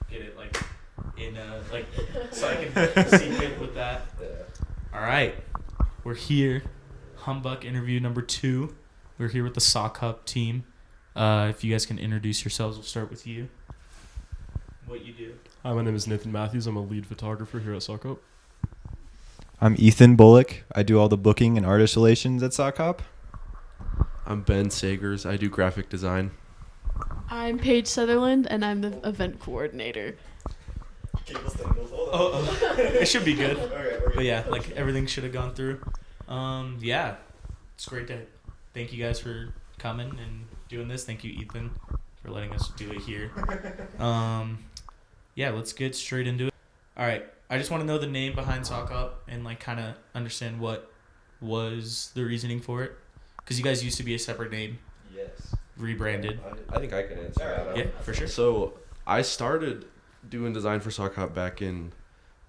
get it like in like so I can sync it with that. Yeah. All right, we're here. Humbuck interview number 2. We're here with the Sokhop team. If you guys can introduce yourselves, we'll start with you. What you do? Hi, my name is Nathan Matthews. I'm a lead photographer here at Sokhop. I'm Ethan Bullock. I do all the booking and artist relations at Sokhop. I'm Ben Sagers. I do graphic design. I'm Paige Sutherland, and I'm the event coordinator. It should be good. But yeah, like everything should have gone through. Yeah, it's great to thank you guys for coming and doing this. Thank you, Ethan, for letting us do it here. Yeah, let's get straight into it. All right, I just want to know the name behind Sokhop and like kind of understand what was the reasoning for it, because you guys used to be a separate name, Yes. rebranded. I think I can answer that. Yeah, for sure. So I started doing design for Sokhop back in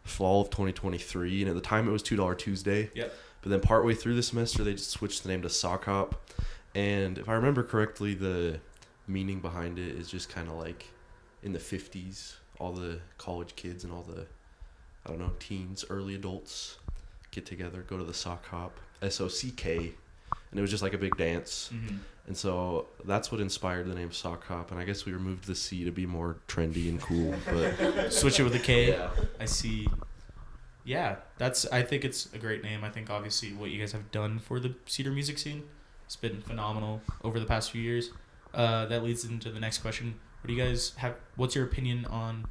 fall of 2023, and at the time it was $2 Tuesday. Yep. But then partway through the semester, they just switched the name to Sokhop. And if I remember correctly, the meaning behind it is just kind of like in the 50s, all the college kids and all the, I don't know, teens, early adults get together, go to the Sokhop, S-O-C-K, and it was just like a big dance. Mm-hmm. And so that's what inspired the name Sokhop, and I guess we removed the C to be more trendy and cool. But Switch it with a K. yeah. I see. Yeah, I think it's a great name. I think obviously what you guys have done for the Cedar music scene, it's been phenomenal over the past few years. That leads into the next question. What do you guys have? What's your opinion on,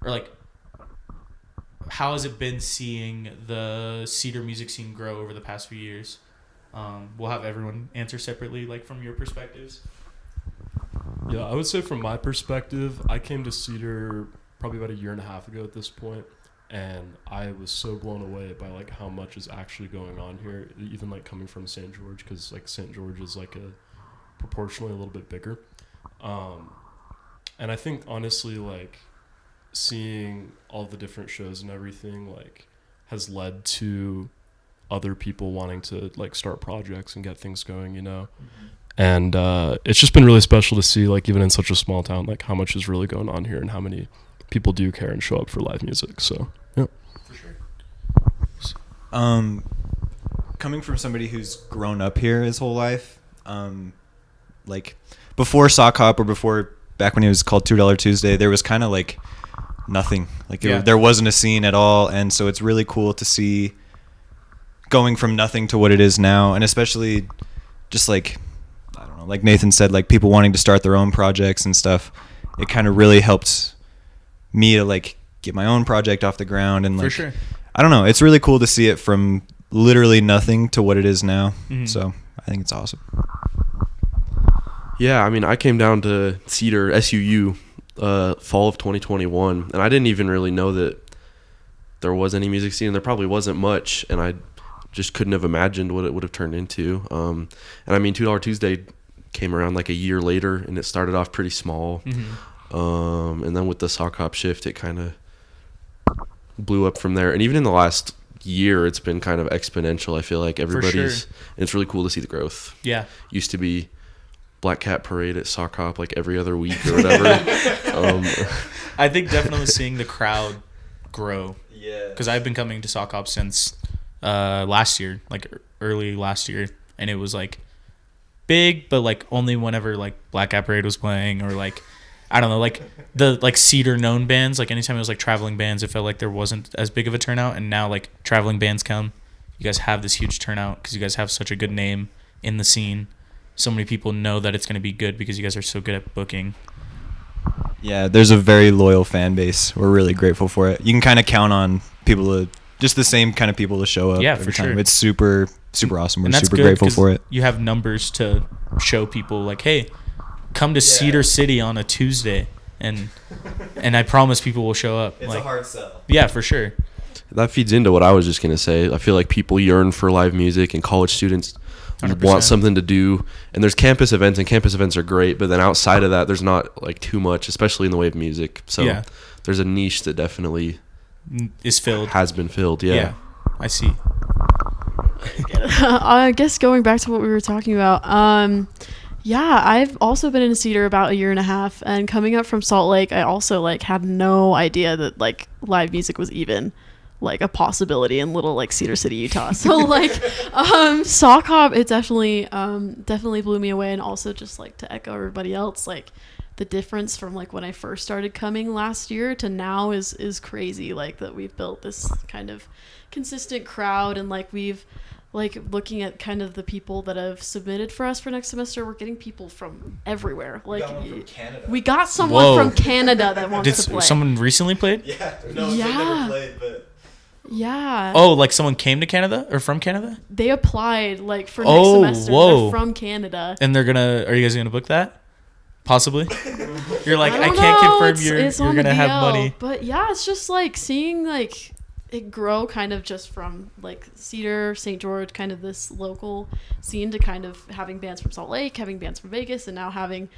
or like, how has it been seeing the Cedar music scene grow over the past few years? We'll have everyone answer separately, like from your perspectives. Yeah, I would say from my perspective, I came to Cedar probably about a year and a half ago at this point, and I was so blown away by like how much is actually going on here, even like coming from St. George, because like St. George is like a proportionally a little bit bigger. And I think honestly, like seeing all the different shows and everything like has led to other people wanting to like start projects and get things going, you know. Mm-hmm. And it's just been really special to see, like, even in such a small town, like how much is really going on here and how many people do care and show up for live music. So yeah, For sure. Coming from somebody who's grown up here his whole life, like before Sokhop or before back when it was called $2 Tuesday, there was kind of like nothing. Like there wasn't a scene at all, and so it's really cool to see going from nothing to what it is now, and especially just like, I don't know, like Nathan said, like people wanting to start their own projects and stuff. It kind of really helped me to like get my own project off the ground, and like, For sure. I don't know, it's really cool to see it from literally nothing to what it is now. Mhm. So I think it's awesome. Yeah, I mean, I came down to Cedar, SUU, fall of 2021, and I didn't even really know that there was any music scene, and there probably wasn't much, and I just couldn't have imagined what it would have turned into. And I mean, $2 Tuesday came around like a year later, and it started off pretty small. Mm-hmm. And then with the Sokhop shift, it kind of blew up from there. And even in the last year, it's been kind of exponential. I feel like everybody's, sure. and it's really cool to see the growth. Yeah. Used to be Black Cat Parade at Sokhop like every other week or whatever. I think definitely seeing the crowd grow. Yeah. Because I've been coming to Sokhop since last year, like early last year, and it was like big, but like only whenever like Black Cat Parade was playing, or like I don't know, like the like Cedar known bands. Like anytime it was like traveling bands, it felt like there wasn't as big of a turnout. And now like traveling bands come, you guys have this huge turnout because you guys have such a good name in the scene. So many people know that it's going to be good because you guys are so good at booking. Yeah, there's a very loyal fan base. We're really grateful for it. You can kind of count on people to, just the same kind of people to show up. Yeah, every for time. sure. It's super awesome. We're And that's super good grateful 'cause for it. You have numbers to show people like, hey, come to Cedar City on a Tuesday, and I promise people will show up. It's like, a hard sell. Yeah, for sure. That feeds into what I was just going to say. I feel like people yearn for live music, and college students 100%. want something to do. And there's campus events, and campus events are great, but then outside of that, there's not like too much, especially in the way of music. So Yeah. there's a niche that definitely Is filled. has been filled. Yeah. I see. I guess going back to what we were talking about, Yeah, I've also been in Cedar about a year and a half, and coming up from Salt Lake, I also like had no idea that like live music was even like a possibility in little like Cedar City, Utah. So like Sokhop, it definitely blew me away, and also just like to echo everybody else, like the difference from like when I first started coming last year to now is crazy. Like that we've built this kind of consistent crowd, and like we've like looking at kind of the people that have submitted for us for next semester, we're getting people from everywhere. Like we got someone Whoa. from Canada that wants to play. Someone recently played? Yeah. No, they never played, but. Yeah. Oh, like someone came to Canada or from Canada? They applied like for next Oh, semester. whoa. They're from Canada. And are you guys gonna book that? Possibly. You're like, I don't can't know. confirm It's you're on the gonna have DL. money. But yeah, it's just like seeing like it grow kind of just from like Cedar, St. George, kind of this local scene to kind of having bands from Salt Lake, having bands from Vegas, and now having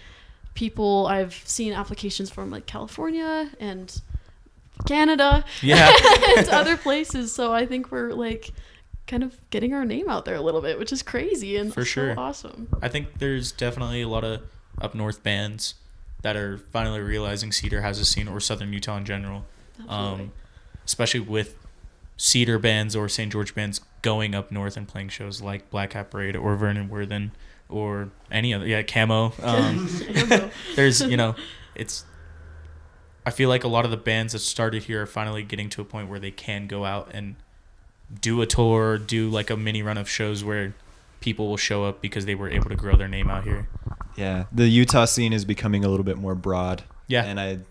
people. I've seen applications from like California and Canada, Yeah. and other places. So I think we're like kind of getting our name out there a little bit, which is crazy and For sure. so awesome. I think there's definitely a lot of up north bands that are finally realizing Cedar has a scene, or Southern Utah in general. Absolutely. Especially with Cedar bands or St. George bands going up north and playing shows like Black Hat Parade or Vernon Worthen or any other, Camo. There's, it's, I feel like a lot of the bands that started here are finally getting to a point where they can go out and do a tour, do like a mini run of shows where people will show up because they were able to grow their name out here. Yeah, the Utah scene is becoming a little bit more broad. Yeah. And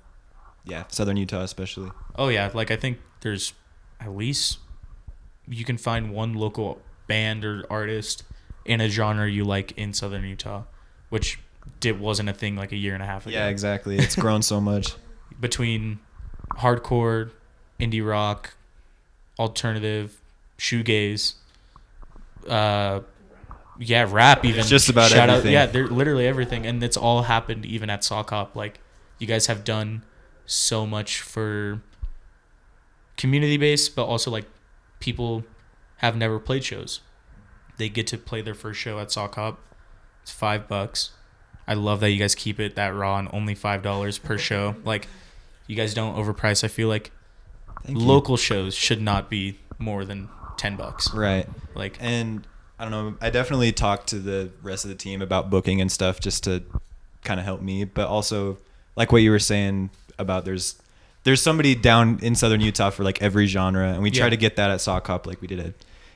Southern Utah especially. Oh yeah, like I think there's at least you can find one local band or artist in a genre you like in Southern Utah, which wasn't a thing like a year and a half ago. Yeah, exactly. It's grown so much. Between hardcore, indie rock, alternative, shoegaze, rap even. It's just about Shout everything. Out, they're literally everything, and it's all happened even at Sokhop. Like you guys have done so much for community base, but also like people have never played shows. They get to play their first show at Sokhop. It's $5. I love that you guys keep it that raw and only $5 per show. Like you guys don't overprice. I feel like local shows should not be more than $10. Right. Like, and I don't know, I definitely talked to the rest of the team about booking and stuff just to kind of help me, but also like what you were saying about there's somebody down in Southern Utah for like every genre, and we try to get that at Sokhop. Like we did a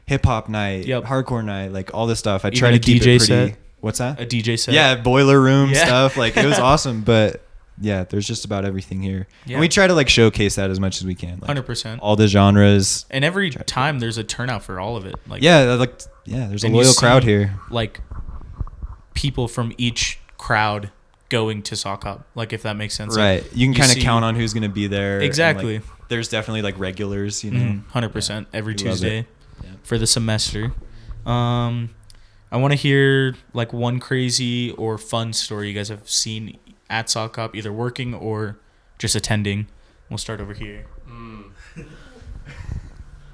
hip hop night, hardcore night, like all this stuff. I try to keep it pretty. Set. What's that? A DJ set. Yeah, boiler room stuff. Like it was awesome, but yeah, there's just about everything here, and we try to like showcase that as much as we can. Like, 100%. All the genres, and every time there's a turnout for all of it. Like there's a loyal crowd here. Like people from each crowd going to Sokhop, like if that makes sense. Right. Like, you can kind of count on who's going to be there. Exactly. And, like, there's definitely like regulars, 100% every Tuesday for the semester. I want to hear like one crazy or fun story you guys have seen at Sokhop, either working or just attending. We'll start over here.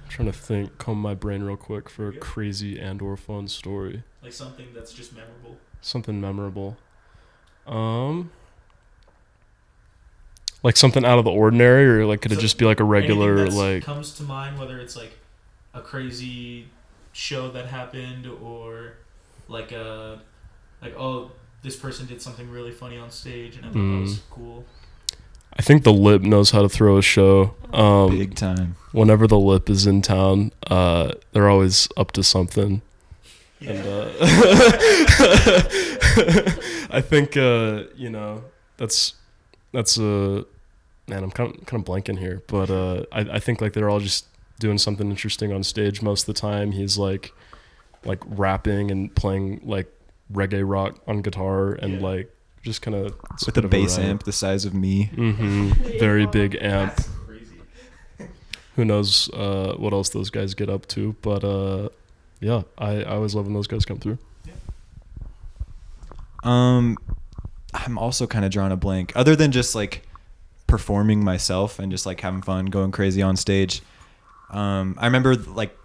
Trying to think, comb my brain real quick for a crazy and or fun story. Like something that's just memorable. Something memorable. Like something out of the ordinary, or like could it just be like a regular like comes to mind, whether it's like a crazy show that happened or like this person did something really funny on stage and I thought that was cool. I think the Lip knows how to throw a show. Big time. Whenever the Lip is in town, they're always up to something. Yeah. And I think that's man, I'm kind of blanking here, but I think like they're all just doing something interesting on stage most of the time. He's like rapping and playing like reggae rock on guitar and like just kind of with a bass amp the size of me. Very big amp. That's crazy. Who knows what else those guys get up to, but I always love when those guys come through. I'm also kind of drawing a blank. Other than just like performing myself and just like having fun, going crazy on stage. I remember like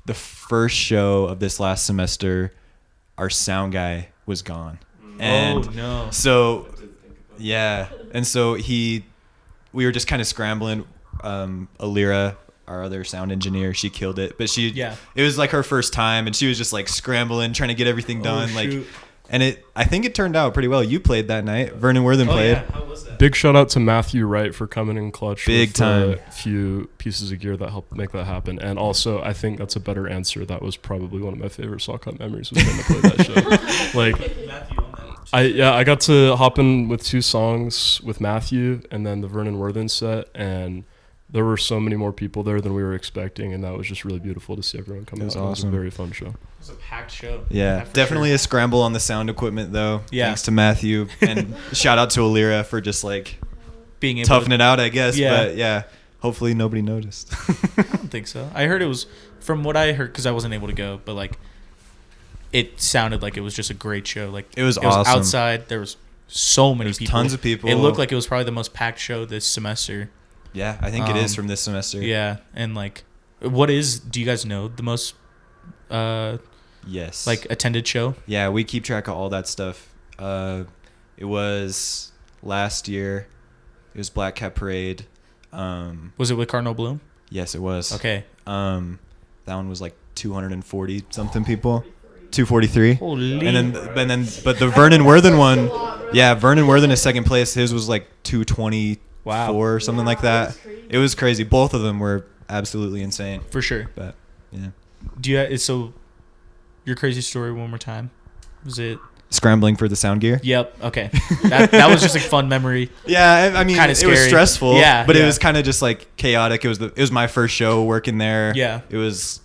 the first show of this last semester, our sound guy was gone. And oh no. so, yeah. And so we were just kind of scrambling. Alira, our other sound engineer, she killed it. But it was like her first time, and she was just like scrambling, trying to get everything done. And I think it turned out pretty well. You played that night. Vernon Worthen played. Yeah. How was that? Big shout out to Matthew Wright for coming in clutch. Big with time. A few pieces of gear that helped make that happen. And also, I think that's a better answer. That was probably one of my favorite Sokhop memories was getting to play that show. Like, Matthew on that. I got to hop in with 2 songs with Matthew and then the Vernon Worthen set, and there were so many more people there than we were expecting, and that was just really beautiful to see everyone come out. It was It was awesome. a very fun show. It was a packed show. Yeah, for definitely sure. a scramble on the sound equipment, though. Yeah. Thanks to Matthew. And shout out to Alira for just like Being able toughing to, it out, I guess. Yeah. But yeah, hopefully nobody noticed. I don't think so. I heard it was, from what I heard, because I wasn't able to go, but like, it sounded like it was just a great show. Like, It was awesome. outside. There was so many There's people. tons of people. It looked like it was probably the most packed show this semester. Yeah, I think it is from this semester. Yeah, and like, do you guys know the most Yes. like attended show? Yeah, we keep track of all that stuff. It was last year. It was Black Cat Parade. Was it with Cardinal Bloom? Yes, it was. Okay. That one was like 240 something people. 243. Holy. But the Vernon Worthen one, yeah, Vernon Worthen is second place. His was like 224 or something like that. It was crazy. Both of them were absolutely insane. For sure. But yeah, Do you? So, your crazy story one more time. Was it? scrambling for the sound gear. Yep. Okay. That was just a fun memory. Yeah, I mean, Kinda it was scary. stressful. Yeah, but yeah. it was kind of just like chaotic. It was my first show working there. Yeah. It was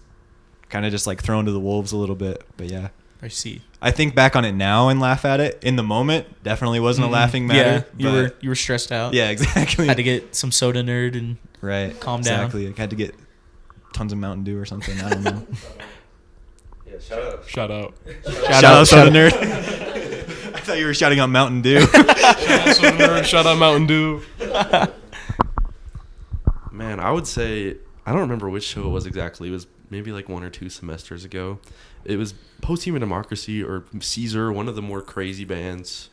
kind of just like thrown to the wolves a little bit. But yeah, I see. I think back on it now and laugh at it. In the moment, definitely wasn't a laughing matter. Yeah. but You were stressed out. Yeah, exactly. Had to get some soda nerd and right. calm down. Exactly. I had to get tons of Mountain Dew or something. I don't know. Yeah, shout out. Shout out. Shout out Soda Nerd. I thought you were shouting out Mountain Dew. Shout out Mountain Dew. Man, I would say I don't remember which show it was exactly. It was maybe like 1 or 2 semesters ago. It was Post Human Democracy or Caesar, one of the more crazy bands.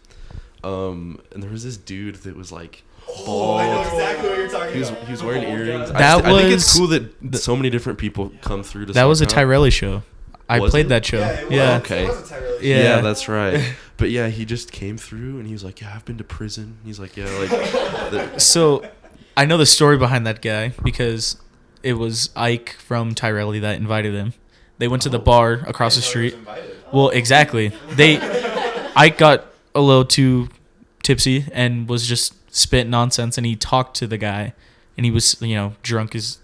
And there was this dude that was like bald. I know exactly what you're talking about. He was wearing earrings. That I think it's was- cool that so many different people come through to That was a Sokhop. Tyrelli show. I Was played it? that show. Yeah, it was. Yeah. Okay. It was a Tyrelli show. Yeah. Yeah, that's right. But yeah, he just came through and he was like, "Yeah, I've been to prison." He's like, "Yeah, like." So, I know the story behind that guy because it was Ike from Tyrelli that invited him. They went to the bar across the street. Well, exactly. Ike got a little too tipsy and was just spitting nonsense, and he talked to the guy, and he was, drunk as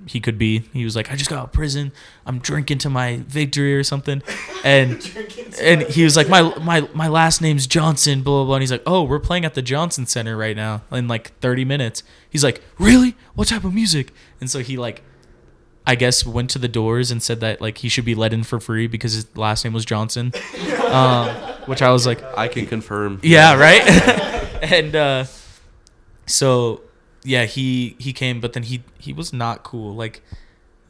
he could be. He was like, "I just got out of prison. I'm drinking to my victory or something," and he was like, "My last name's Johnson." Blah blah blah. And he's like, "Oh, we're playing at the Johnson Center right now in like 30 minutes." He's like, "Really? What type of music?" And so he like, I guess, went to the doors and said that like he should be let in for free because his last name was Johnson, which I was like, I can confirm. yeah, right. And so yeah, he came, but then he was not cool. Like,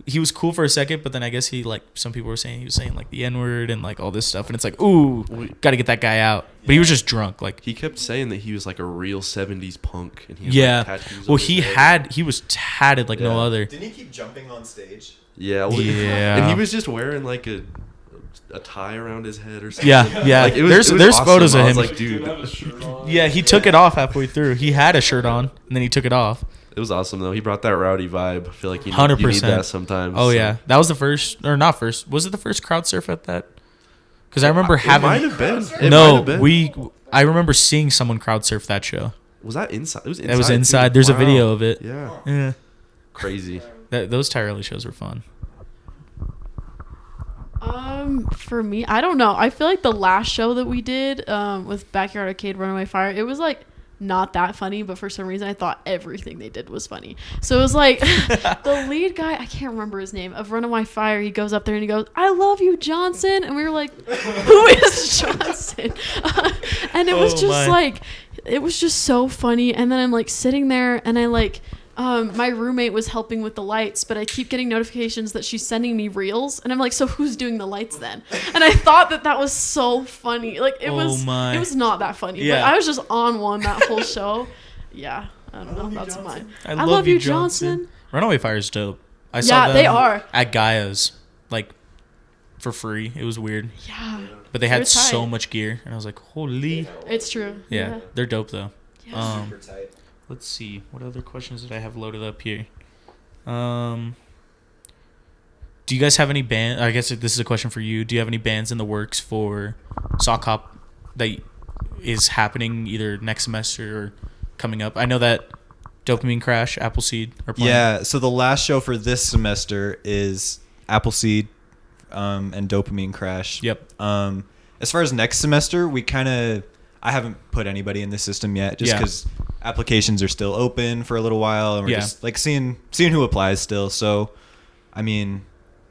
he was cool for a second, but then I guess he, like, some people were saying he was saying like the N-word and like all this stuff, and it's like, ooh, got to get that guy out. But he was just drunk. Like, He kept saying that he was like a real 70s punk. And he had, yeah. like, tattoos Well, on his head. he was tatted like no Yeah. other. Didn't he keep jumping on stage? Yeah. Well, Yeah. And he was just wearing like a tie around his head or something. Yeah, yeah. Like, it was there's awesome. photos of I him. was like, dude. Yeah, he took it off halfway through. He had a shirt on, and then he took it off. It was awesome though. He brought that rowdy vibe. I feel like you need 100%. that sometimes. Oh yeah, that was the first, or not first. Was it the first crowd surf at that? Because I remember It might having. have been. It might No, have been. I remember seeing someone crowd surf that show. Was that inside? It was inside. That was too. inside. There's a Wow. video of it. Yeah. Yeah, Crazy. those Tyrelli shows were fun. For me, I don't know. I feel like the last show that we did with Backyard Arcade Runaway Fire, it was like not that funny, but for some reason I thought everything they did was funny. So it was like the lead guy, I can't remember his name, of Runaway Fire, he goes up there and he goes, "I love you, Johnson." And we were like, who is Johnson? And it was Oh, just my. like, it was just so funny. And then I'm like sitting there and I like, my roommate was helping with the lights, but I keep getting notifications that she's sending me reels, and I'm like, so who's doing the lights then? And I thought that was so funny. Like it was not that funny. Yeah. But I was just on one that whole show. Yeah, I don't know. That's mine. I love you, Johnson. Runaway Fire is dope. I saw them they are at Gaia's, like, for free. It was weird. Yeah. But they had They're tight. so much gear, and I was like, holy. It's true. Yeah, they're dope though. Yeah. Super tight. Let's see. What other questions did I have loaded up here? Do you guys have any band? I guess this is a question for you. Do you have any bands in the works for Sokhop that is happening either next semester or coming up? I know that Dopamine Crash, Appleseed are playing. Yeah, so the last show for this semester is Appleseed and Dopamine Crash. Yep. As far as next semester, I haven't put anybody in the system yet, just because applications are still open for a little while, and we're just like seeing who applies still. So, I mean,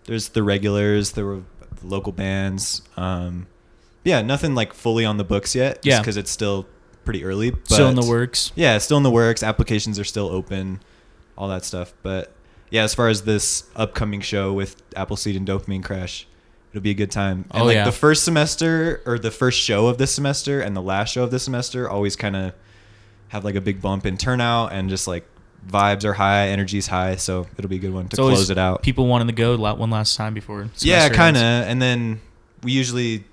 there's the regulars, there were local bands. Nothing like fully on the books yet, just because it's still pretty early. But Still in the works. Yeah, it's still in the works. Applications are still open, all that stuff. But yeah, as far as this upcoming show with Appleseed and Dopamine Crash, it'll be a good time. And the first semester or the first show of this semester and the last show of this semester always kind of have like a big bump in turnout, and just like vibes are high, energy's high, so it'll be a good one to close it out. People wanting to go one last time before semester Yeah, kind of. ends. And then we usually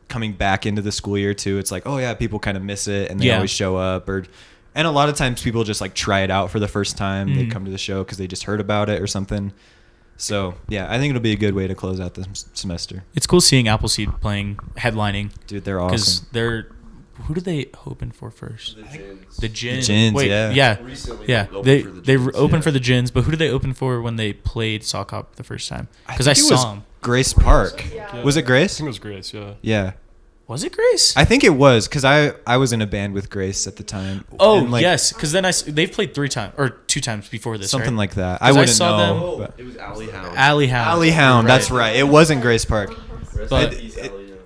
coming back into the school year too, it's like, oh yeah, people kind of miss it and they always show up, and a lot of times people just like try it out for the first time. They come to the show because they just heard about it or something. So yeah, I think it'll be a good way to close out the semester. It's cool seeing Appleseed playing, headlining. Dude, they're awesome. Because who did they open for first? The Gins. The Gins, Wait, yeah. Recently, yeah. opened for the They Gins, opened for the Gins, but who did they open for when they played Sokhop the first time? Because I think it was saw them. Grace Park. Yeah. Was it I Grace? think it was Grace, yeah. Yeah. Was it Grace? I think it was, because I was in a band with Grace at the time. Oh, and, like, yes. Because then they've played 3 times or 2 times before this, something right? like that. 'Cause I wouldn't saw know. them- Oh, but- it was Alley Hound. Alley Hound. Alley Hound, that's Right. right. It wasn't Grace Park. But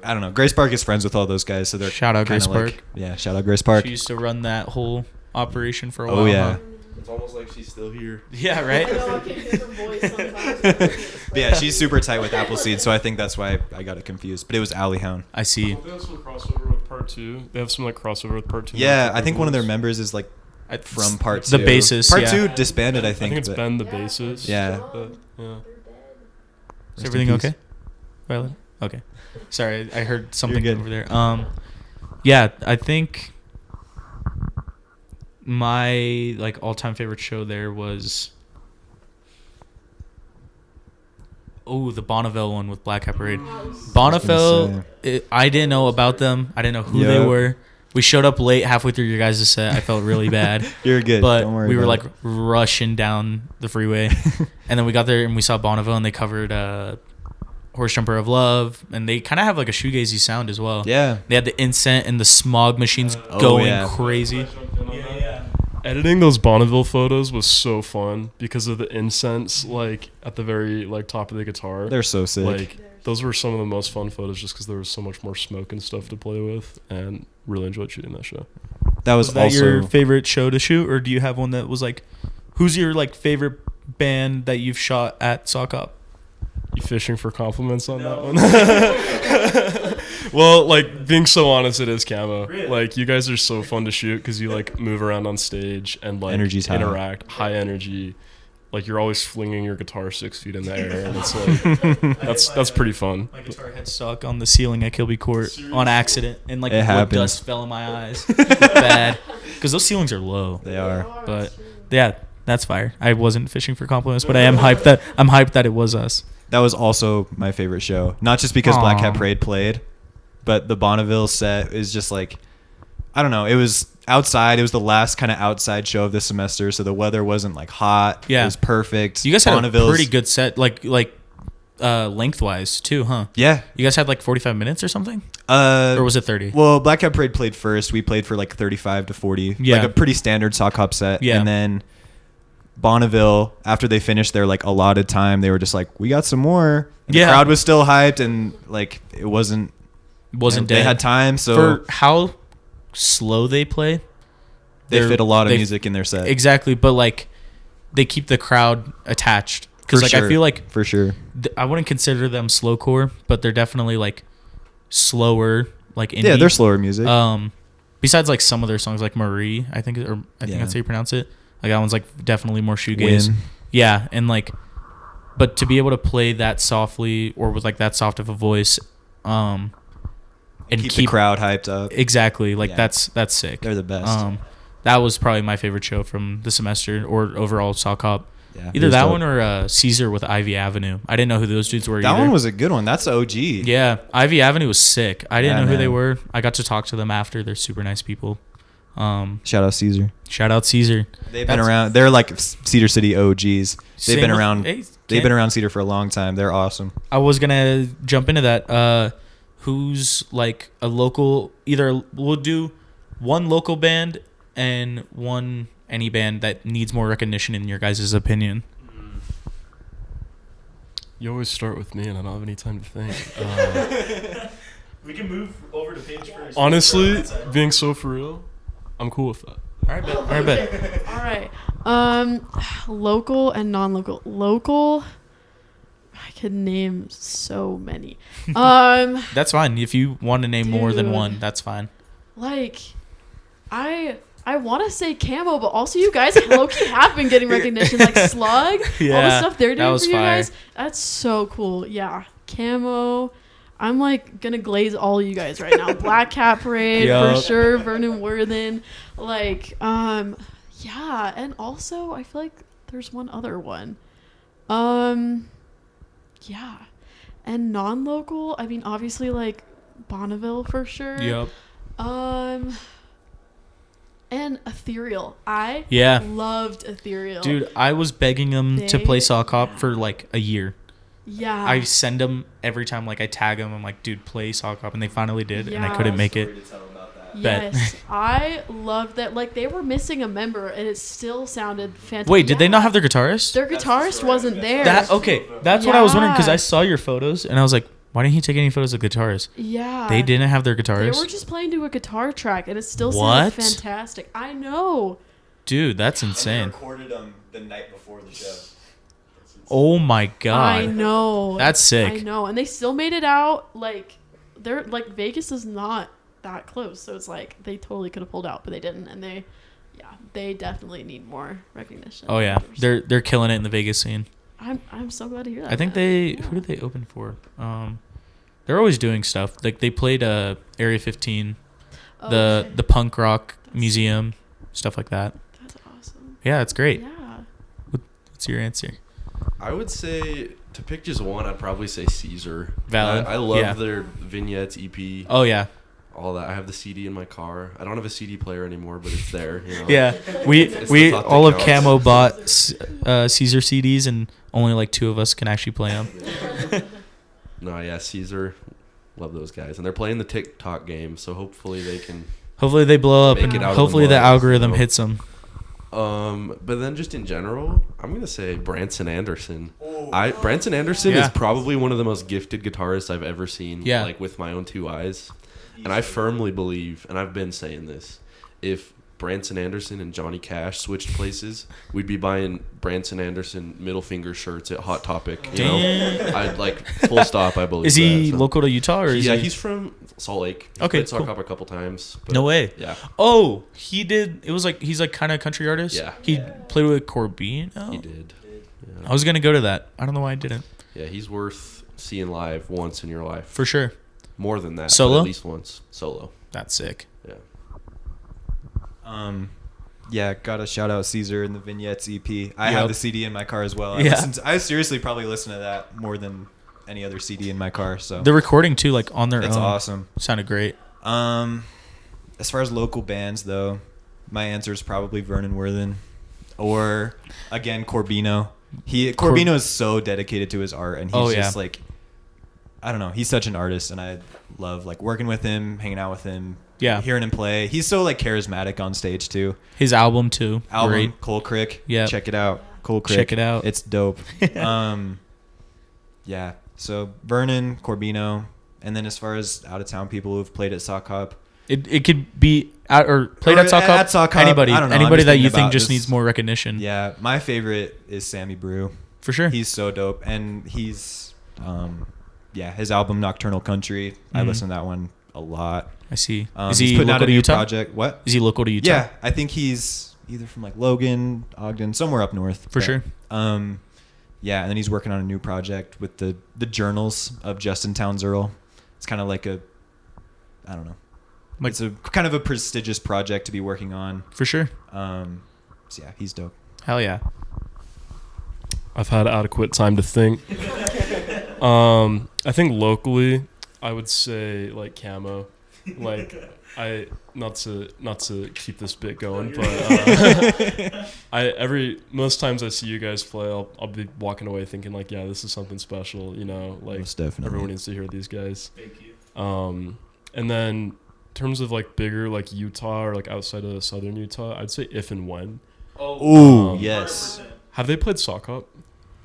I don't know. Grace Park is friends with all those guys, so they're Shout out kinda Grace like- Park. Yeah, shout out Grace Park. she used to run that whole operation for a while. Oh yeah. huh? It's almost like she's still here. Yeah, right? But yeah, she's super tight with Appleseed, so I think that's why I got it confused. But it was Alley Hound. I see. They have some crossover with Part 2. They have some like crossover with Part 2. Yeah, I think one of their members is like from Part 2. The bassist, Part yeah. 2 disbanded, I I think. think it's but- Ben the bassist. Yeah. But, yeah. Is Rest in everything peace. okay? Violet? Okay. Sorry, I heard something good. over there. Yeah, I think my like all-time favorite show there was the Bonneville one with Black Hat Parade. Bonneville, I didn't know about them. I didn't know who they Yep. were. We showed up late halfway through your guys' set. I felt really bad. You're good. But Don't worry we were about like rushing down the freeway. And then we got there and we saw Bonneville, and they covered Horse Jumper of Love. And they kind of have like a shoegazy sound as well. it. Yeah. They had the incense and the smog machines Oh, going yeah. crazy. Editing those Bonneville photos was so fun because of the incense like at the very like top of the guitar. They're so sick. Like those were some of the most fun photos just because there was so much more smoke and stuff to play with, and really enjoyed shooting that show. that was Was that also your favorite show to shoot, or do you have one that was like, who's your like favorite band that you've shot at Sokhop? You fishing for compliments on that one? Well, like being so honest, it is Camo. Really? Like you guys are so fun to shoot because you like move around on stage and like Energy's high. interact, high energy. Like you're always flinging your guitar 6 feet in the air, and it's like that's pretty fun. My guitar had stuck on the ceiling at Kilby Court on accident, and like It wood happens. dust fell in my eyes. Bad, because those ceilings are low. They are. But yeah, that's fire. I wasn't fishing for compliments, but I am hyped that it was us. That was also my favorite show. Not just because Black Hat Aw. Parade played, but the Bonneville set is just like, I don't know. It was outside. It was the last kind of outside show of the semester, so the weather wasn't like hot. Yeah. It was perfect. You guys had a Bonneville's- pretty good set, like lengthwise too, huh? Yeah. You guys had like 45 minutes or something, or was it 30? Well, Black Hat Parade played first. We played for like 35 to 40. Yeah. Like a pretty standard Sokhop set. Yeah. And then Bonneville, after they finished their like allotted time, they were just like, we got some more. And Yeah. The crowd was still hyped, and like it wasn't Wasn't they dead. had time, so For how slow they play, they they're- fit a lot of they- music in their set. Exactly, but like they keep the crowd attached. Because For like sure. I feel like For sure. I wouldn't consider them slowcore, but they're definitely like slower, like indie. Yeah, they're slower music. Besides like some of their songs, like Marie, I think Yeah. that's how you pronounce it. Like that one's like definitely more shoegaze. Win. Yeah, and like, but to be able to play that softly or with like that soft of a voice, and keep the crowd hyped up. exactly like Yeah. that's sick. They're the best. That was probably my favorite show from the semester or overall Sokhop. Yeah, Either it was that dope. one or Caesar with Ivy Avenue. I didn't know who those dudes were. That either. one was a good one. That's OG. Yeah, Ivy Avenue was sick. I didn't Yeah, know who they man. were. I got to talk to them after. They're super nice people. Shout out Caesar. Shout out Caesar. They've been around. They're like Cedar City OGs. They've Same been with- around. hey, They've been around Cedar for a long time. They're awesome. I was gonna jump into that. Who's like a local? Either we'll do one local band and one any band that needs more recognition in your guys' opinion. You always start with me, and I don't have any time to think. We can move over to page first. Honestly, being so for real, I'm cool with that. All right, bet. All right. Local and non-local. Local, I could name so many. That's fine. If you want to name more than Dude. one, that's fine. Like, I want to say Camo, but also you guys low-key have been getting recognition. Like Slug, all the Yeah, stuff they're that doing was for you fire. guys. That's so cool. Yeah, Camo. I'm like gonna glaze all you guys right now. Black Cat Parade for Yup. sure. Vernon Worthen. Like, yeah, and also I feel like there's one other one. Yeah, and non-local. I mean, obviously like Bonneville for sure. Yep. And Ethereal. I Yeah. loved Ethereal. Dude, I was begging them to play They- Sokhop for like a year. Yeah. I send them every time, like I tag them. I'm like, dude, play Sokhop, and they finally did, and I Yeah. couldn't make it. bet. Yes, I loved that. Like they were missing a member, and it still sounded fantastic. Wait, did they not have their guitarist? Their guitarist wasn't there. That okay? That's what I was wondering because Yeah. I saw your photos, and I was like, why didn't he take any photos of guitarist? Yeah. They didn't have their They guitarist. were just playing to a guitar track, and it still What? sounded fantastic. I know. Dude, that's insane. recorded them the night before the show. Oh my god. I know. That's sick. I know, and they still made it out. Like they're like Vegas is not that close, so it's like they totally could have pulled out, but they didn't, and they definitely need more recognition. Oh yeah, they're killing it in the Vegas scene. I'm so glad to hear that. I think man. who did they open for? They're always doing stuff. Like they played Area 15, Okay. the punk rock museum, stuff like that. That's awesome. Yeah, it's great. Yeah. What's your answer? I would say to pick just one, I'd probably say Caesar. Valid. I love Yeah. their vignettes, EP, Oh yeah, all that. I have the CD in my car. I don't have a CD player anymore, but it's there. You know? yeah. We It's we the thought that all of counts. Camo bought Caesar CDs, and only like 2 of us can actually play them. No, yeah, Caesar. Love those guys, and they're playing the TikTok game, so hopefully they can. Hopefully they blow up, Make and it out of the hopefully the mud, algorithm you know. hits them. But then just in general, I'm gonna say Branson Anderson. Branson Anderson Yeah. is probably one of the most gifted guitarists I've ever seen. Yeah. Like with my own 2 eyes, and I firmly believe, and I've been saying this, if Branson Anderson and Johnny Cash switched places, we'd be buying Branson Anderson middle finger shirts at Hot Topic. You know, Damn. I'd like full stop. I believe. Is he that, so. local to Utah or is Yeah, he? he's from Salt Lake. He's Okay, played Sock cool. Hop a couple times. But No way. Yeah. Oh, he did. It was like he's like kind of country artist. Yeah. He played with Corbino. He did. I was gonna go to that. I don't know why I didn't. Yeah, he's worth seeing live once in your life. For sure. More than that. but Solo? At least once. Solo. That's sick. Yeah. Yeah, gotta shout out Caesar and the Vignettes EP. I Yep. have the CD in my car as well. Yeah. I seriously probably listen to that more than any other CD in my car. So The recording too, like on their it's own, awesome. sounded great. As far as local bands though, my answer is probably Vernon Worthen, or again Corbino. Corbino is so dedicated to his art, and he's Oh, yeah. just like, I don't know, he's such an artist, and I love like working with him, hanging out with him, Yeah. hearing him play. He's so like charismatic on stage too. His album too, Album great. Coal Crick, Yeah. check it out. Coal Crick, Check it out. It's dope. Yeah. So Vernon, Corbino, and then as far as out of town people who've played at Sokhop, It could be at, or played at Sokhop. At Sokhop, Anybody, I don't know, I'm anybody just that thinking you think about just this- needs more recognition. Yeah, my favorite is Sammy Brew. For sure. He's so dope, and he's, his album Nocturnal Country. I Mhm. listen to that one a lot. I see. Is He's he putting out local a to new Utah? project. What? Is he local to Utah? Yeah, I think he's either from like Logan, Ogden, somewhere up north. For sure. Yeah, and then he's working on a new project with the journals of Justin Towns Earl. It's kind of like I don't know. Like- It's a kind of a prestigious project to be working on. For sure. So yeah, he's dope. Hell yeah. I've had adequate time to think. I think locally, I would say like Camo. Like I not to keep this bit going, but most times I see you guys play, I'll be walking away thinking like, yeah, this is something special. You know, like Most definitely. everyone needs to hear these guys. Thank you. And then in terms of like bigger like Utah or like outside of southern Utah, I'd say If and When. Ooh, Um, yes. Have they played Sokhop?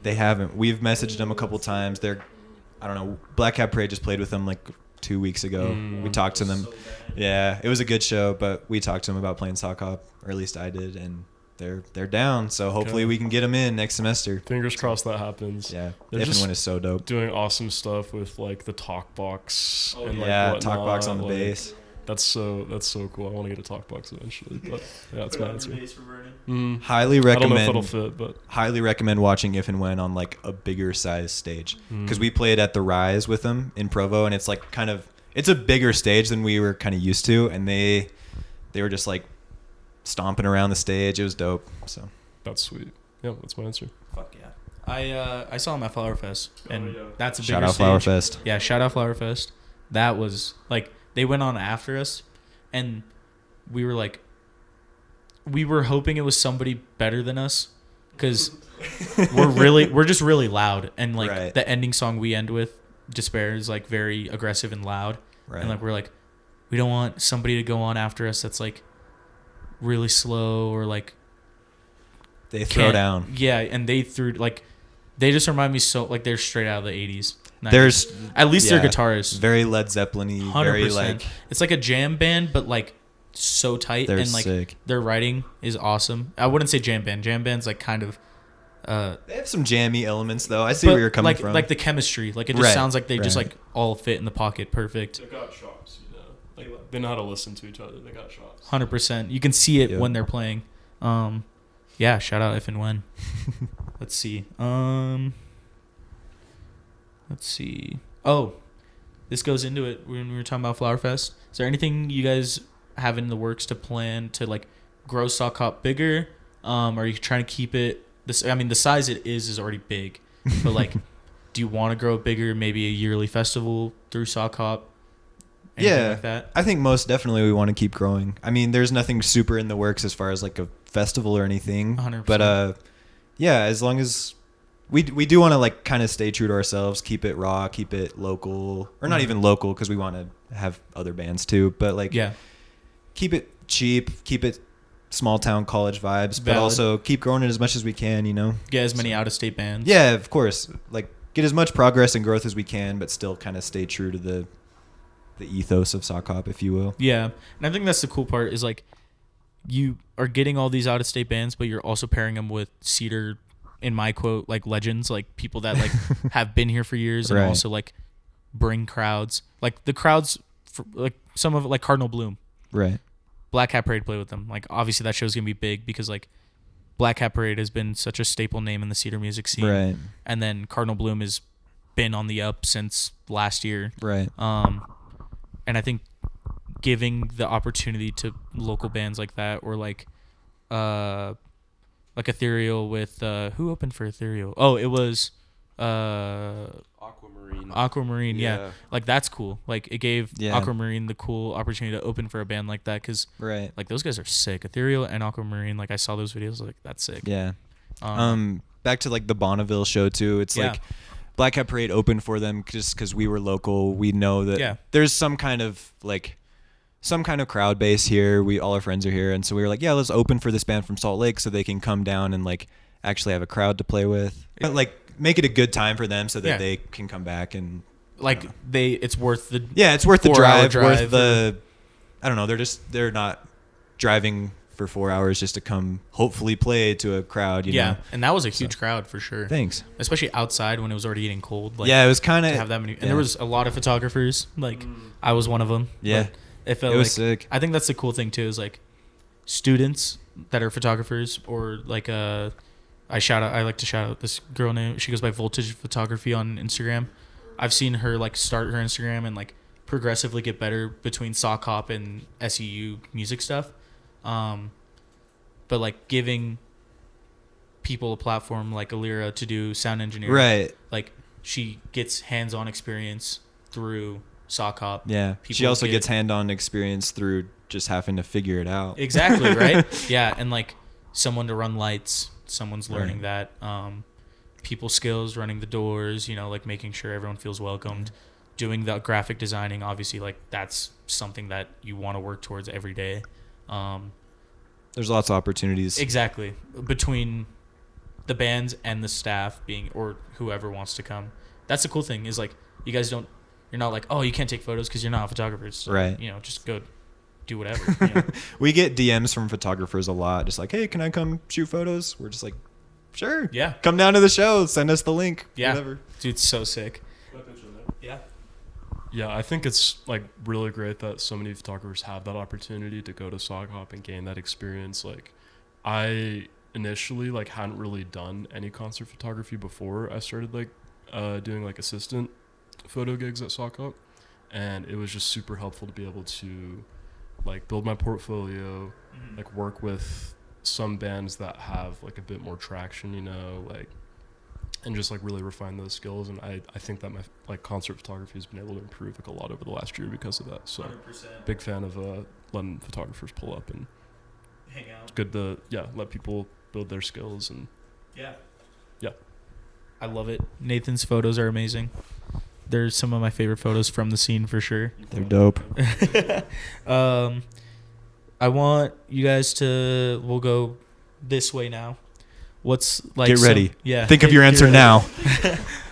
They haven't. We've messaged them a couple times. I don't know. Black Cat Parade just played with them like 2 weeks ago. We talked to them. Yeah, it was a good show, but we talked to them about playing sock hop, or at least I did, and they're down. So hopefully Okay. we can get them in next semester. Fingers crossed that happens. Yeah, They're If and just When is so dope. doing awesome stuff with like the talk box and like Yeah, whatnot. talk box on the like, bass. That's so cool. I want to get a talk box eventually, but yeah, that's my answer. Highly I don't know if it'll recommend. fit, but Highly recommend watching If and When on like a bigger size stage, Mm. because we played at the Rise with them in Provo, and it's like it's a bigger stage than we were kind of used to, and they were just like stomping around the stage. It was dope. So that's sweet. Yeah, that's my answer. Fuck yeah. I saw him at Flower Fest, and yeah. that's a bigger shout out stage. Flower Fest. Yeah, shout out Flower Fest. That was like they went on after us, and we were hoping it was somebody better than us, because we're just really loud, and like Right. the ending song we end with, Despair, is like very aggressive and loud, Right. and like we're like, we don't want somebody to go on after us that's like really slow or like They throw can't- down. Yeah, and they just remind me so like they're straight out of the 80s. 90s. There's at least yeah, their guitarists. very Led Zeppelin-y, 100%. very like It's like a jam band, but like so tight, they're and like sick. their writing is awesome. I wouldn't say jam band. Jam band's like kind of They have some jammy elements though. I see but where you're coming like from. like the chemistry. Like it just Right, sounds like they just right. like all fit in the pocket perfect. They got chops, you know. Like they know how to listen to each other. They got chops. 100%. You can see it Yep. when they're playing. Yeah, shout out If and When. Let's see. Let's see. Oh, this goes into it when we were talking about Flower Fest. Is there anything you guys have in the works to plan to like grow Sock Hop bigger? Are you trying to keep it this? I mean, the size it is already big, but like, do you want to grow it bigger? Maybe a yearly festival through Sock Hop? Anything Yeah. like that. I think most definitely we want to keep growing. I mean, there's nothing super in the works as far as like a festival or anything. 100%. But yeah, as long as we do want to like kind of stay true to ourselves, keep it raw, keep it local, or not Mhm. even local because we want to have other bands too. But like, Yeah. keep it cheap, keep it small town college vibes, but Valid. also keep growing it as much as we can. You know. Get as many out of state bands. Yeah, of course. Like get as much progress and growth as we can, but still kind of stay true to the ethos of Sock Hop, if you will. Yeah, and I think that's the cool part is like you are getting all these out of state bands, but you're also pairing them with Cedar, in my quote, like legends, like people that like have been here for years and Right. also like bring crowds, like the crowds, for, like some of it, like Cardinal Bloom, Right. Black Hat Parade play with them. Like obviously that show's gonna be big because like Black Hat Parade has been such a staple name in the Cedar music scene, Right. and then Cardinal Bloom has been on the up since last year. Right. And I think giving the opportunity to local bands like that, or like Ethereal with who opened for Ethereal? Oh, it was Aquamarine. Aquamarine. Yeah. Like that's cool. Like it gave Yeah. Aquamarine the cool opportunity to open for a band like that, because Right. like those guys are sick. Ethereal and Aquamarine. Like I saw those videos. Like that's sick. Yeah. Back to like the Bonneville show too. It's Yeah. like Black Hat Parade opened for them just because we were local. We know that Yeah. there's some kind of crowd base here. All our friends are here, and so we were like, yeah, let's open for this band from Salt Lake so they can come down and like actually have a crowd to play with. But, like make it a good time for them so that Yeah. they can come back and Like it's worth the yeah, it's worth the 4-hour drive, worth drive the I don't know, they're not driving for 4 hours just to come hopefully play to a crowd, you know. And that was a huge crowd for sure. Thanks. Especially outside when it was already getting cold. Like, Yeah, it was kind to of have that many, and there was a lot of photographers. Like I was one of them. Yeah. But it felt It was like sick. I think that's the cool thing too is like students that are photographers or like I like to shout out this girl name. She goes by Voltage Photography on Instagram. I've seen her like start her Instagram and like progressively get better between Sokhop and SEU music stuff. But like giving people a platform like Alira to do sound engineering. Right. Like she gets hands-on experience through Sokhop. Yeah. She People also get- gets hand-on experience through just having to figure it out. Exactly, right? Yeah, and like someone to run lights, someone's learning Right. that. People skills, running the doors, you know, like making sure everyone feels welcomed. Doing the graphic designing, obviously, like that's something that you want to work towards every day. There's lots of opportunities. Exactly. Between the bands and the staff being, or whoever wants to come. That's the cool thing is like, you guys don't, you're not like, oh, you can't take photos because you're not photographers. So, Right. You know, just go do whatever. You know? We get DMs from photographers a lot, just like, hey, can I come shoot photos? We're just like, sure. Yeah. Come down to the show. Send us the link. Yeah. Whatever. Dude, it's so sick. Yeah. Yeah, I think it's like really great that so many photographers have that opportunity to go to Sokhop and gain that experience. Like, I initially like hadn't really done any concert photography before I started like doing like assistant photo gigs at Sokhop, and it was just super helpful to be able to like build my portfolio, like work with some bands that have like a bit more traction, you know, like, and just like really refine those skills. And I think that my like concert photography has been able to improve like a lot over the last year because of that. So 100%. big fan of letting photographers pull up, and Hang out. it's good to let people build their skills. And Yeah. Yeah. I love it. Nathan's photos are amazing. They're some of my favorite photos from the scene for sure. They're dope. I want you guys to, we'll go this way now. What's like Get ready. Yeah. Think of get- your get answer ready. now.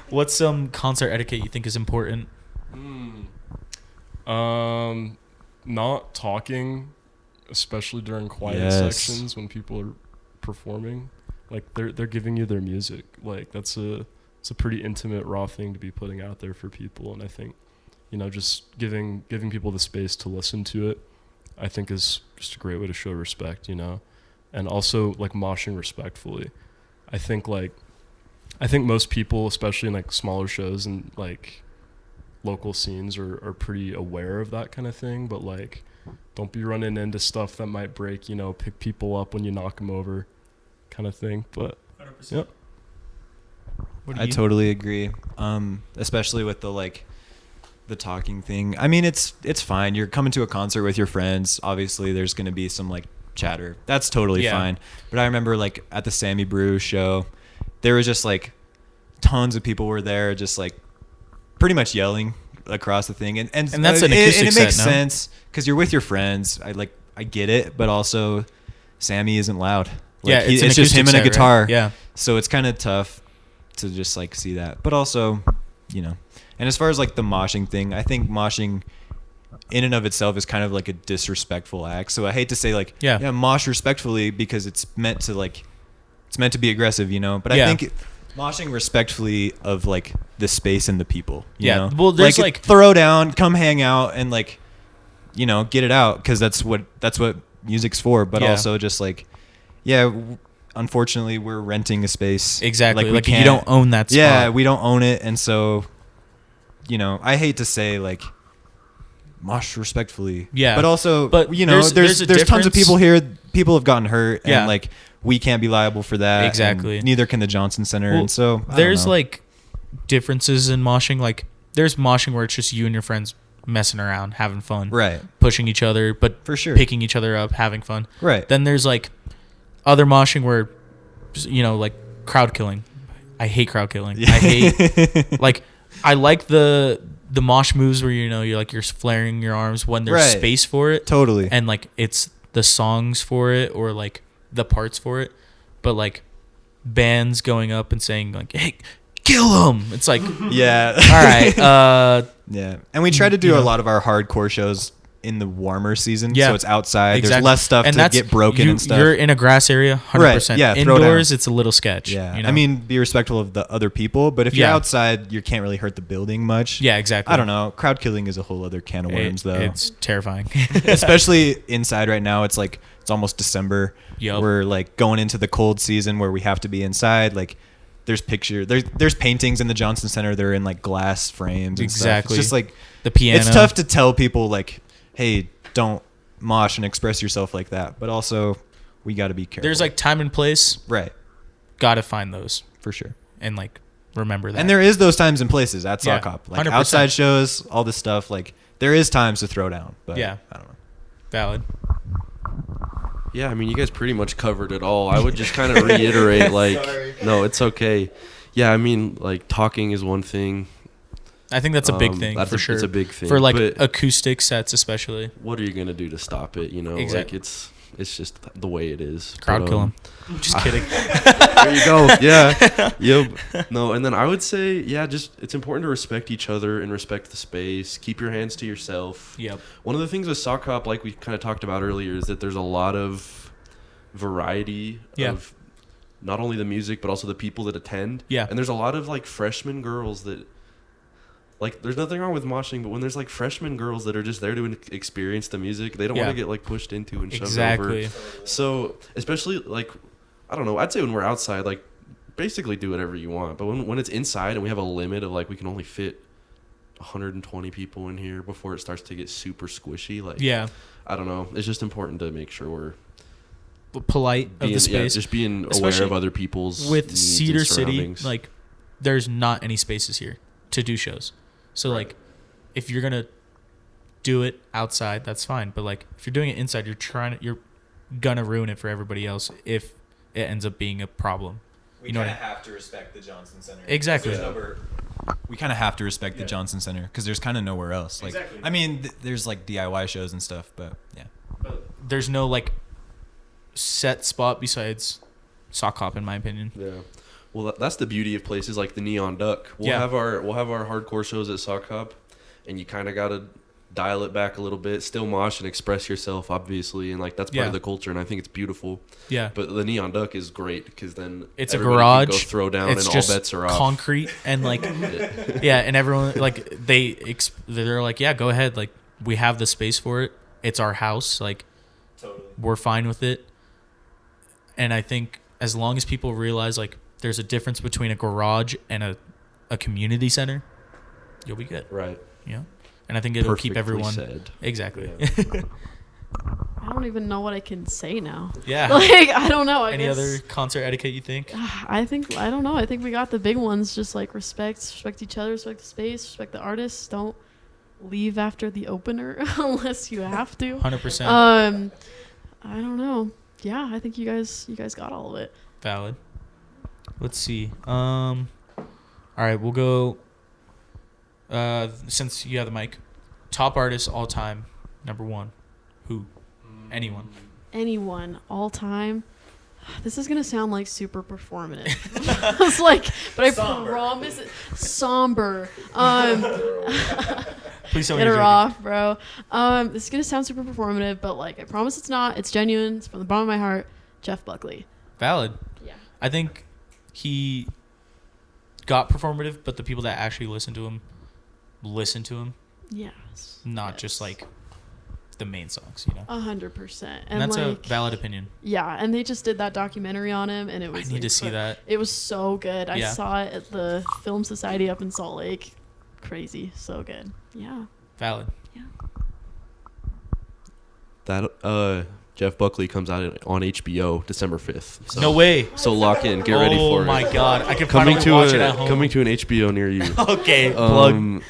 What's some concert etiquette you think is important? not talking, especially during quiet Yes. sections when people are performing. Like they're giving you their music. Like it's a pretty intimate, raw thing to be putting out there for people. And I think, you know, just giving people the space to listen to it, I think is just a great way to show respect, you know. And also like moshing respectfully. I think most people, especially in like smaller shows and like local scenes, are pretty aware of that kind of thing. But like, don't be running into stuff that might break, you know, pick people up when you knock them over, kind of thing. But 100%. Yep. What do I you- totally agree. Especially with the talking thing. I mean, it's fine. You're coming to a concert with your friends. Obviously, there's going to be some like chatter. That's totally Yeah. fine. But I remember like at the Sammy Brew show, there was just like tons of people were there, just like pretty much yelling across the thing. And that's an acoustic it makes set, no? sense because you're with your friends. I get it, but also Sammy isn't loud. Like, Yeah, it's an just him acoustic and a set, right? guitar. Yeah. So it's kind of tough to just like see that. But also, you know, and as far as like the moshing thing, I think moshing in and of itself is kind of like a disrespectful act. So I hate to say like, Yeah. mosh respectfully because it's meant to be aggressive, you know, but Yeah. I think moshing respectfully of like the space and the people, you Yeah, know? well, there's, like- throw down, come hang out and like, you know, get it out. Cause that's what music's for. But Yeah. also just like, unfortunately we're renting a space. Exactly. we Like you can't- don't own that spot. Yeah, we don't own it, and so, you know, I hate to say like, mosh respectfully. Yeah. but also, But you know, there's a there's tons of difference. people here. People have gotten hurt, Yeah. and like we can't be liable for that. and Exactly. neither can the Johnson Center, Well, and so I don't there's know. like differences in moshing. Like there's moshing where it's just you and your friends messing around, having fun, right, pushing each other, but for sure, picking each other up, having fun. right. Then there's like other moshing where, you know, like crowd killing. I hate crowd killing. I hate like I like the mosh moves where, you know, you're flaring your arms when there's Right. space for it, Totally. and like it's the songs for it or like the parts for it. But like bands going up and saying like, "Hey, kill him!" It's like, yeah. all right, Yeah, and we try to do You a know. lot of our hardcore shows in the warmer season, Yeah. so it's outside. Exactly. There's less stuff And to that's- get broken and stuff. You're in a grass area, 100%. Right, yeah, throw Indoors, down. it's a little sketch. Yeah, you know? I mean, be respectful of the other people, but if you're Yeah. outside, you can't really hurt the building much. Yeah, exactly. I don't know. Crowd killing is a whole other can of worms, though. It's terrifying. Especially inside right now. It's like it's almost December. Yup. We're like going into the cold season where we have to be inside. Like there's there's paintings in the Johnson Center. They're in like glass frames. And Exactly. Stuff. It's just like The piano. it's tough to tell people like, hey, don't mosh and express yourself like that. But also, we got to be careful. There's like time and place. right, Gotta find those for sure. and like remember that. And there is those times and places at Yeah, Sokhop, like 100%. outside shows, all this stuff. Like there is times to throw down. But Yeah. I don't know. Valid. Yeah, I mean, you guys pretty much covered it all. I would just kind of reiterate, like, no, it's okay. Yeah, I mean, like, talking is one thing. I think that's a big thing That's for sure. It's a big thing. For like but acoustic sets, especially. what are you gonna do to stop it? You know, Exactly. like it's just the way it is. Crowd But, kill 'em. Just kidding. There you go. Yeah. Yep. No, and then I would say, yeah, just it's important to respect each other and respect the space. Keep your hands to yourself. Yep. One of the things with Sokhop, like we kind of talked about earlier, is that there's a lot of variety Yeah. of not only the music but also the people that attend. Yeah. And there's a lot of like freshman girls that, like, there's nothing wrong with moshing, but when there's like freshman girls that are just there to experience the music, they don't Yeah. want to get like pushed into and shoved Exactly. over. So especially like, I don't know, I'd say when we're outside, like basically do whatever you want. But when it's inside and we have a limit of like we can only fit 120 people in here before it starts to get super squishy, like Yeah. I don't know. It's just important to make sure we're Polite being, of the space. just being aware Especially of other people's with needs Cedar and City, surroundings. like there's not any spaces here to do shows. So like if you're gonna do it outside, that's fine. But like if you're doing it inside, you're gonna ruin it for everybody else if it ends up being a problem. You know what I- have to respect the Johnson Center. Exactly. We kind of have to respect the Johnson Center because there's kind of nowhere else. Like, Exactly. I mean, there's like DIY shows and stuff, but yeah. There's no like set spot besides Sokhop, in my opinion. Yeah. Well, that's the beauty of places like the Neon Duck. We'll Yeah. have our hardcore shows at Sokhop, and you kind of got to dial it back a little bit, still mosh and express yourself, obviously, and like that's part Yeah. of the culture, and I think it's beautiful. Yeah. But the Neon Duck is great because then It's a everybody can garage. go throw down, It's and just all bets are off. concrete and like yeah, and everyone like they're like, yeah, go ahead, like we have the space for it. It's our house, like we're fine with it. And I think as long as people realize like there's a difference between a garage and a community center, you'll be good. Right. You know? And I think it'll keep Perfectly everyone said. exactly. I don't even know what I can say now. Yeah. Like, I don't know. I Any guess, other concert etiquette you think? I don't know. I think we got the big ones. Just like respect each other, respect the space, respect the artists. Don't leave after the opener unless you have to. 100% I don't know. Yeah, I think you guys got all of it. valid. Let's see. All right, we'll go. Since you have the mic, top artist all time, number one. Who? Anyone. Anyone, all time. This is gonna sound like super performative. It's like, but I promise it. Somber. Please tell me Get you're her joking. off, bro. This is gonna sound super performative, but like I promise it's not. It's genuine. It's from the bottom of my heart. Jeff Buckley. Valid. Yeah. I think he got performative, but the people that actually listen to him, Yes. not just like the main songs, you know. 100%. And that's like, a valid opinion. Yeah, and they just did that documentary on him, and it I was. need to see that. It was so good. I Yeah. saw it at the Film Society up in Salt Lake. Crazy, so good. Yeah. Valid. That Jeff Buckley comes out on HBO December 5th. So, No way. So lock in. Get ready for Oh it. my god, I can Coming finally to watch it at home. coming to an HBO near you. Okay, plug.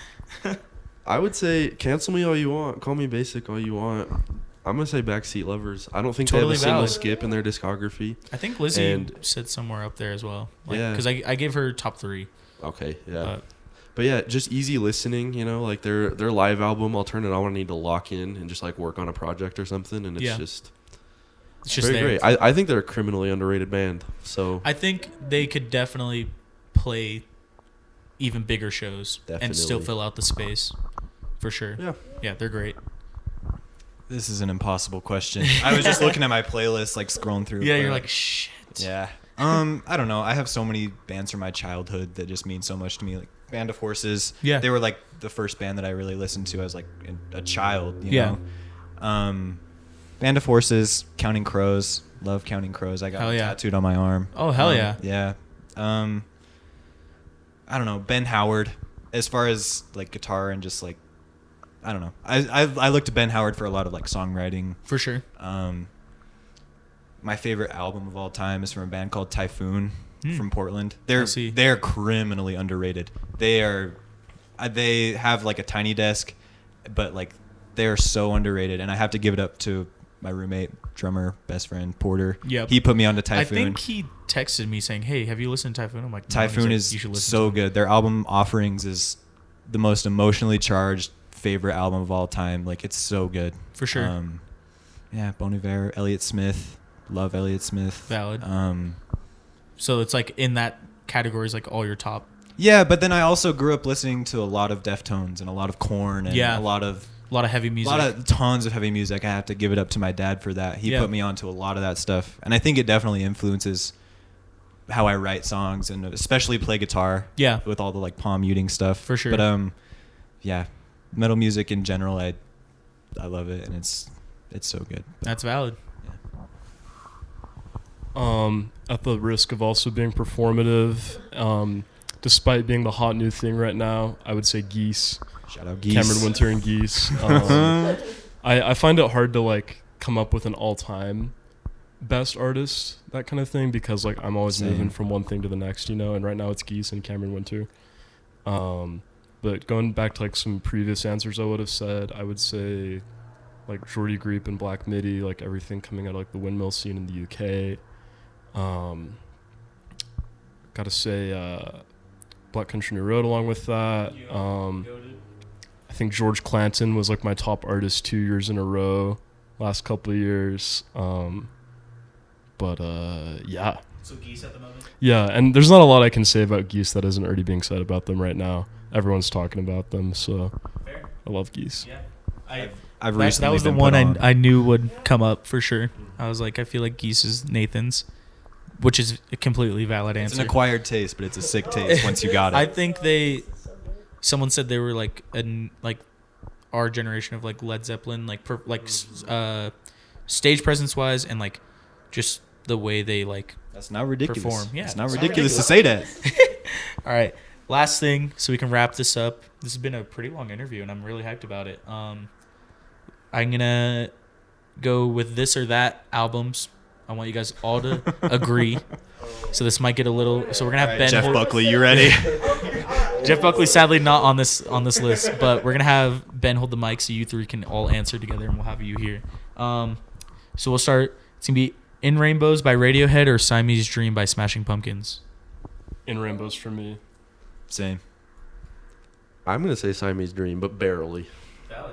I would say cancel me all you want. Call me basic all you want. I'm gonna say Backseat Lovers. I don't think they Totally have a single valid. skip in their discography. I think Lizzie and- said somewhere up there as well. Like, Yeah. because I gave her top 3. Okay, yeah. But But yeah, just easy listening. You know, like their live album. I'll turn it on when I need to lock in and just like work on a project or something, and it's Yeah. just it's just very there. great. I think they're a criminally underrated band. So I think they could definitely play even bigger shows and still Definitely. fill out the space. For sure. Yeah. Yeah, they're great. This is an impossible question. I was just looking at my playlist, like scrolling through. Yeah, but, you're like shit. yeah. I don't know. I have so many bands from my childhood that just mean so much to me. Like Band of Horses. Yeah. They were like the first band that I really listened to as like a child. You Yeah. know? Band of Horses, Counting Crows. Love Counting Crows. I got Hell it yeah. tattooed on my arm. Oh, hell yeah. Yeah. I don't know. Ben Howard. As far as like guitar and just like, I don't know. I look to Ben Howard for a lot of like songwriting. For sure. My favorite album of all time is from a band called Typhoon from Portland. I see. They're criminally underrated. They have like a tiny desk, but like they are so underrated. And I have to give it up to my roommate, drummer, best friend, Porter. Yep. He put me onto Typhoon. I think he texted me saying, "Hey, have you listened to Typhoon?" I'm like, no. Typhoon He's like, is you should listen so to it." good. Their album Offerings is the most emotionally charged favorite album of all time. Like it's so good. For sure. Yeah, Bon Iver, Elliott Smith. Love Elliott Smith. Valid. So it's like in that category is like all your top. Yeah, but then I also grew up listening to a lot of Deftones and a lot of Korn and Yeah. a lot of heavy music. tons of heavy music. I have to give it up to my dad for that. He Yeah. put me onto a lot of that stuff, and I think it definitely influences how I write songs and especially play guitar. Yeah. With all the like palm muting stuff. For sure. But yeah, metal music in general, I love it, and it's so good. That's valid. At the risk of also being performative, despite being the hot new thing right now, I would say Geese. Shout out Geese. Cameron Winter and Geese. I find it hard to like come up with an all-time best artist, that kind of thing, because like I'm always Same. moving from one thing to the next, you know. And right now it's Geese and Cameron Winter. But going back to like some previous answers, I would have said I would say like Jordy Greep and Black Midi, like everything coming out of like the windmill scene in the UK. Gotta say Black Country New Road along with that. I think George Clanton was like my top artist 2 years in a row, last couple of years. Yeah. So Geese at the moment. Yeah, and there's not a lot I can say about Geese that isn't already being said about them right now. Everyone's talking about them, so Fair. I love Geese. Yeah. I've That recently was the been one put on. I knew would come up for sure. I was like, I feel like Geese is Nathan's, which is a completely valid It's answer. an acquired taste, but it's a sick taste once you got it. I think someone said they were like our generation of like Led Zeppelin, like stage presence wise, and like just the way they like. That's not ridiculous. Perform. Yeah, it's not it's not ridiculous to say that. All right, last thing, so we can wrap this up. This has been a pretty long interview, and I'm really hyped about it. I'm gonna go with this or that albums. I want you guys all to agree. So this might get a little. So we're gonna have Ben. Jeff Buckley, you ready? Jeff Buckley, sadly not on this list, but we're gonna have Ben hold the mic so you three can all answer together, and we'll have you here. So we'll start. It's gonna be In Rainbows by Radiohead or Siamese Dream by Smashing Pumpkins. In Rainbows for me. Same. I'm gonna say Siamese Dream, but barely.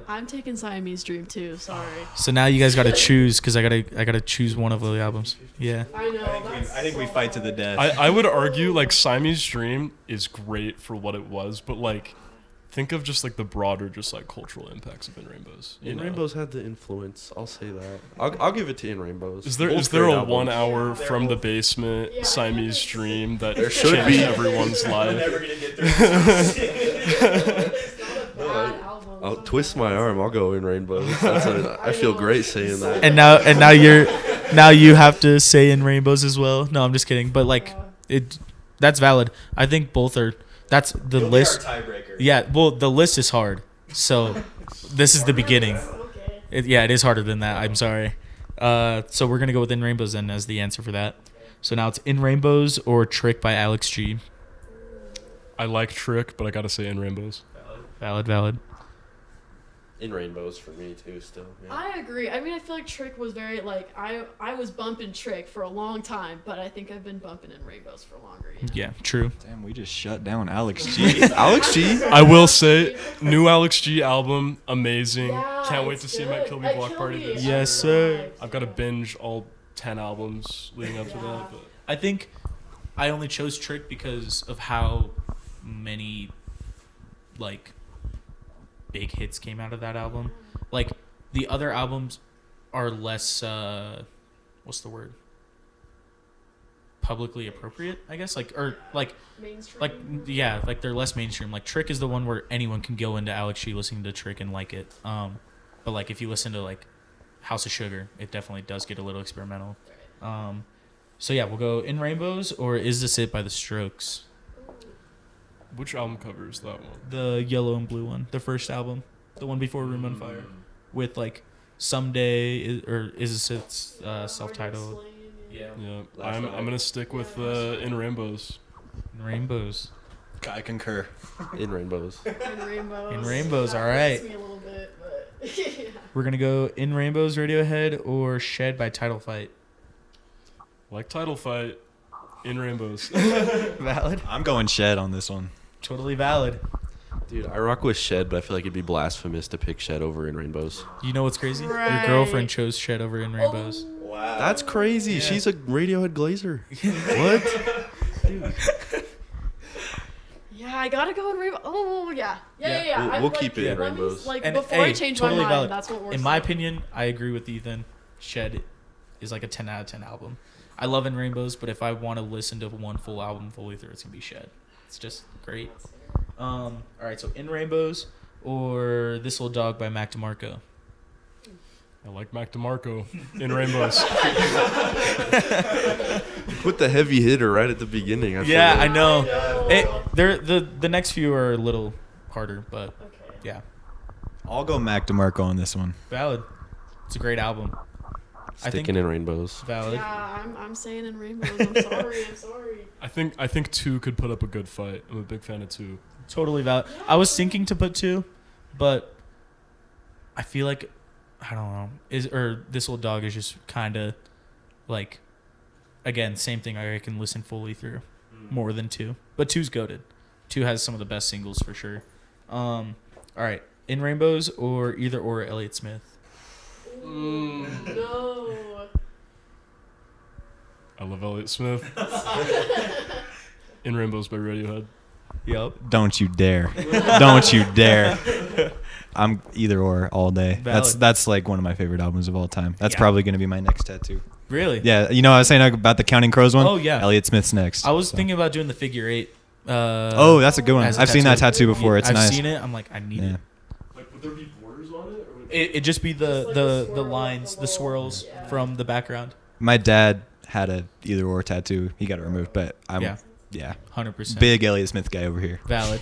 I'm taking Siamese Dream too. Sorry. So now you guys got to choose because I gotta choose one of the albums. Yeah. I know. I think we fight to the death. I would argue like Siamese Dream is great for what it was, but like think of just like the broader just like cultural impacts of In Rainbows. In Rainbows had the influence. I'll say that. I'll give it to In Rainbows. Is there Both a great albums. 1 hour from the basement Siamese Dream that There should changed be. everyone's life? I'll twist my arm. I'll go In Rainbows. I feel great saying that. And now you have to say In Rainbows as well. No, I'm just kidding. But like that's valid. I think both are. That's the list. Tiebreaker. Yeah. Well, the list is hard. So this is the beginning. It is harder than that. I'm sorry. So we're gonna go with In Rainbows then as the answer for that. So now it's In Rainbows or Trick by Alex G. I like Trick, but I gotta say In Rainbows. Valid. In Rainbows for me too. Still. Yeah. I agree. I mean, I feel like Trick was very like I was bumping Trick for a long time, but I think I've been bumping In Rainbows for longer. You know? Yeah, true. Damn, we just shut down Alex G. Alex G. I will say, new Alex G album, amazing. Yeah, Can't wait it's to see him at good. Kill Me At Block Kill Party Me, this yeah. year. Yes, sir. I've got to binge all 10 albums leading up to that. But I think I only chose Trick because of how many like big hits came out of that album. Like the other albums are less what's the word? Publicly appropriate, I guess, like Mainstream. like yeah, like they're less mainstream. Like Trick is the one where anyone can go into Alex G listening to Trick and like it. But like if you listen to like House of Sugar, it definitely does get a little experimental. So yeah, we'll go In Rainbows or Is This It by The Strokes. Which album cover is that one? The yellow and blue one, the first album, the one before Room on Fire, with like Someday or Is This It's self-titled. Yeah. Yeah, Last I'm Night. gonna stick with In Rainbows. In Rainbows. I concur. In Rainbows. In Rainbows. In Rainbows, That all right. hurts me a little bit, but yeah. We're gonna go In Rainbows, Radiohead, or Shed by Title Fight. Like Title Fight, In Rainbows. Valid. I'm going Shed on this one. Totally valid. Dude, I rock with Shed, but I feel like it'd be blasphemous to pick Shed over In Rainbows. You know what's crazy? Your Right. girlfriend chose Shed over In Rainbows. Wow. That's crazy. Yeah. She's a Radiohead glazer. What? Yeah, I gotta go in Rainbow. Oh, yeah. Yeah. Yeah. We'll keep it in let me- Rainbows. Like, And, before I hey, change totally my mind, valid. that's what we're In my saying. opinion, I agree with Ethan. Shed is like a 10 out of 10 album. I love In Rainbows, but if I want to listen to one full album fully through, it's gonna be Shed. It's just great. All right, so In Rainbows or This Little Dog by Mac DeMarco. I like Mac DeMarco, In Rainbows. Put the heavy hitter right at the beginning. Yeah, I feel know. know. The next few are a little harder, but Okay. yeah, I'll go Mac DeMarco on this one. valid. It's a great album. I think Sticking in Rainbows. valid. Yeah, I'm saying in Rainbows. I'm sorry. I think 2 could put up a good fight. I'm a big fan of 2. Totally valid. I was thinking to put 2, but I feel like I don't know. This Little Dog is just kind of like, again, same thing. I can listen fully through more than 2, but 2's goated. 2 has some of the best singles for sure. All right, In Rainbows or Either or Elliott Smith. No. I love Elliott Smith. In Rainbows by Radiohead. Yep. Don't you dare. Don't you dare. I'm either or all day. Valid. That's like one of my favorite albums of all time. That's Yeah. probably going to be my next tattoo. Really? Yeah, you know I was saying about the Counting Crows one? Oh, yeah. Elliott Smith's next. I was so. thinking about doing the figure 8. Oh, that's a good one. as a I've seen that tattoo before. It's I've nice. seen it. I'm like, I need Yeah. it. Like, would there be borders on it? Or would It just be Just like the swirl, lines, the the little- swirls yeah. from the background. My dad had a either or tattoo. He got it removed, but I'm Yeah. 100%. big Elliott Smith guy over here. Valid.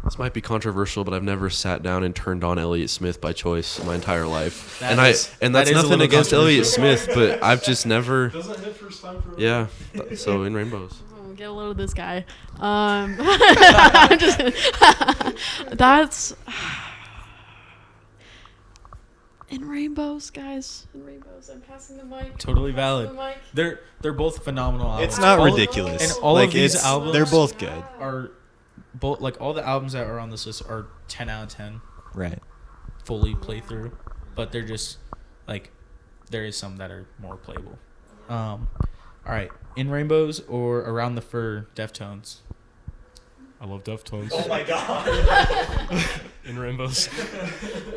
This might be controversial, but I've never sat down and turned on Elliott Smith by choice in my entire life. That and is- that's that is a nothing little against Elliott controversial. Smith, but I've just never. Doesn't hit first time for Yeah. So In Rainbows. Oh, get a load of this guy. I'm just that's in Rainbows, guys. In Rainbows. I'm passing the mic. Totally Passing valid. the mic. They're both phenomenal albums. It's not All- ridiculous. and all of like, these it's- albums they're both good. Yeah. Are both like all the albums that are on this list are 10 out of 10 Right. fully playthrough, but they're just like there is some that are more playable. All right, In Rainbows or Around the Fur, Deftones. I love Deftones. Oh my god. In Rainbows.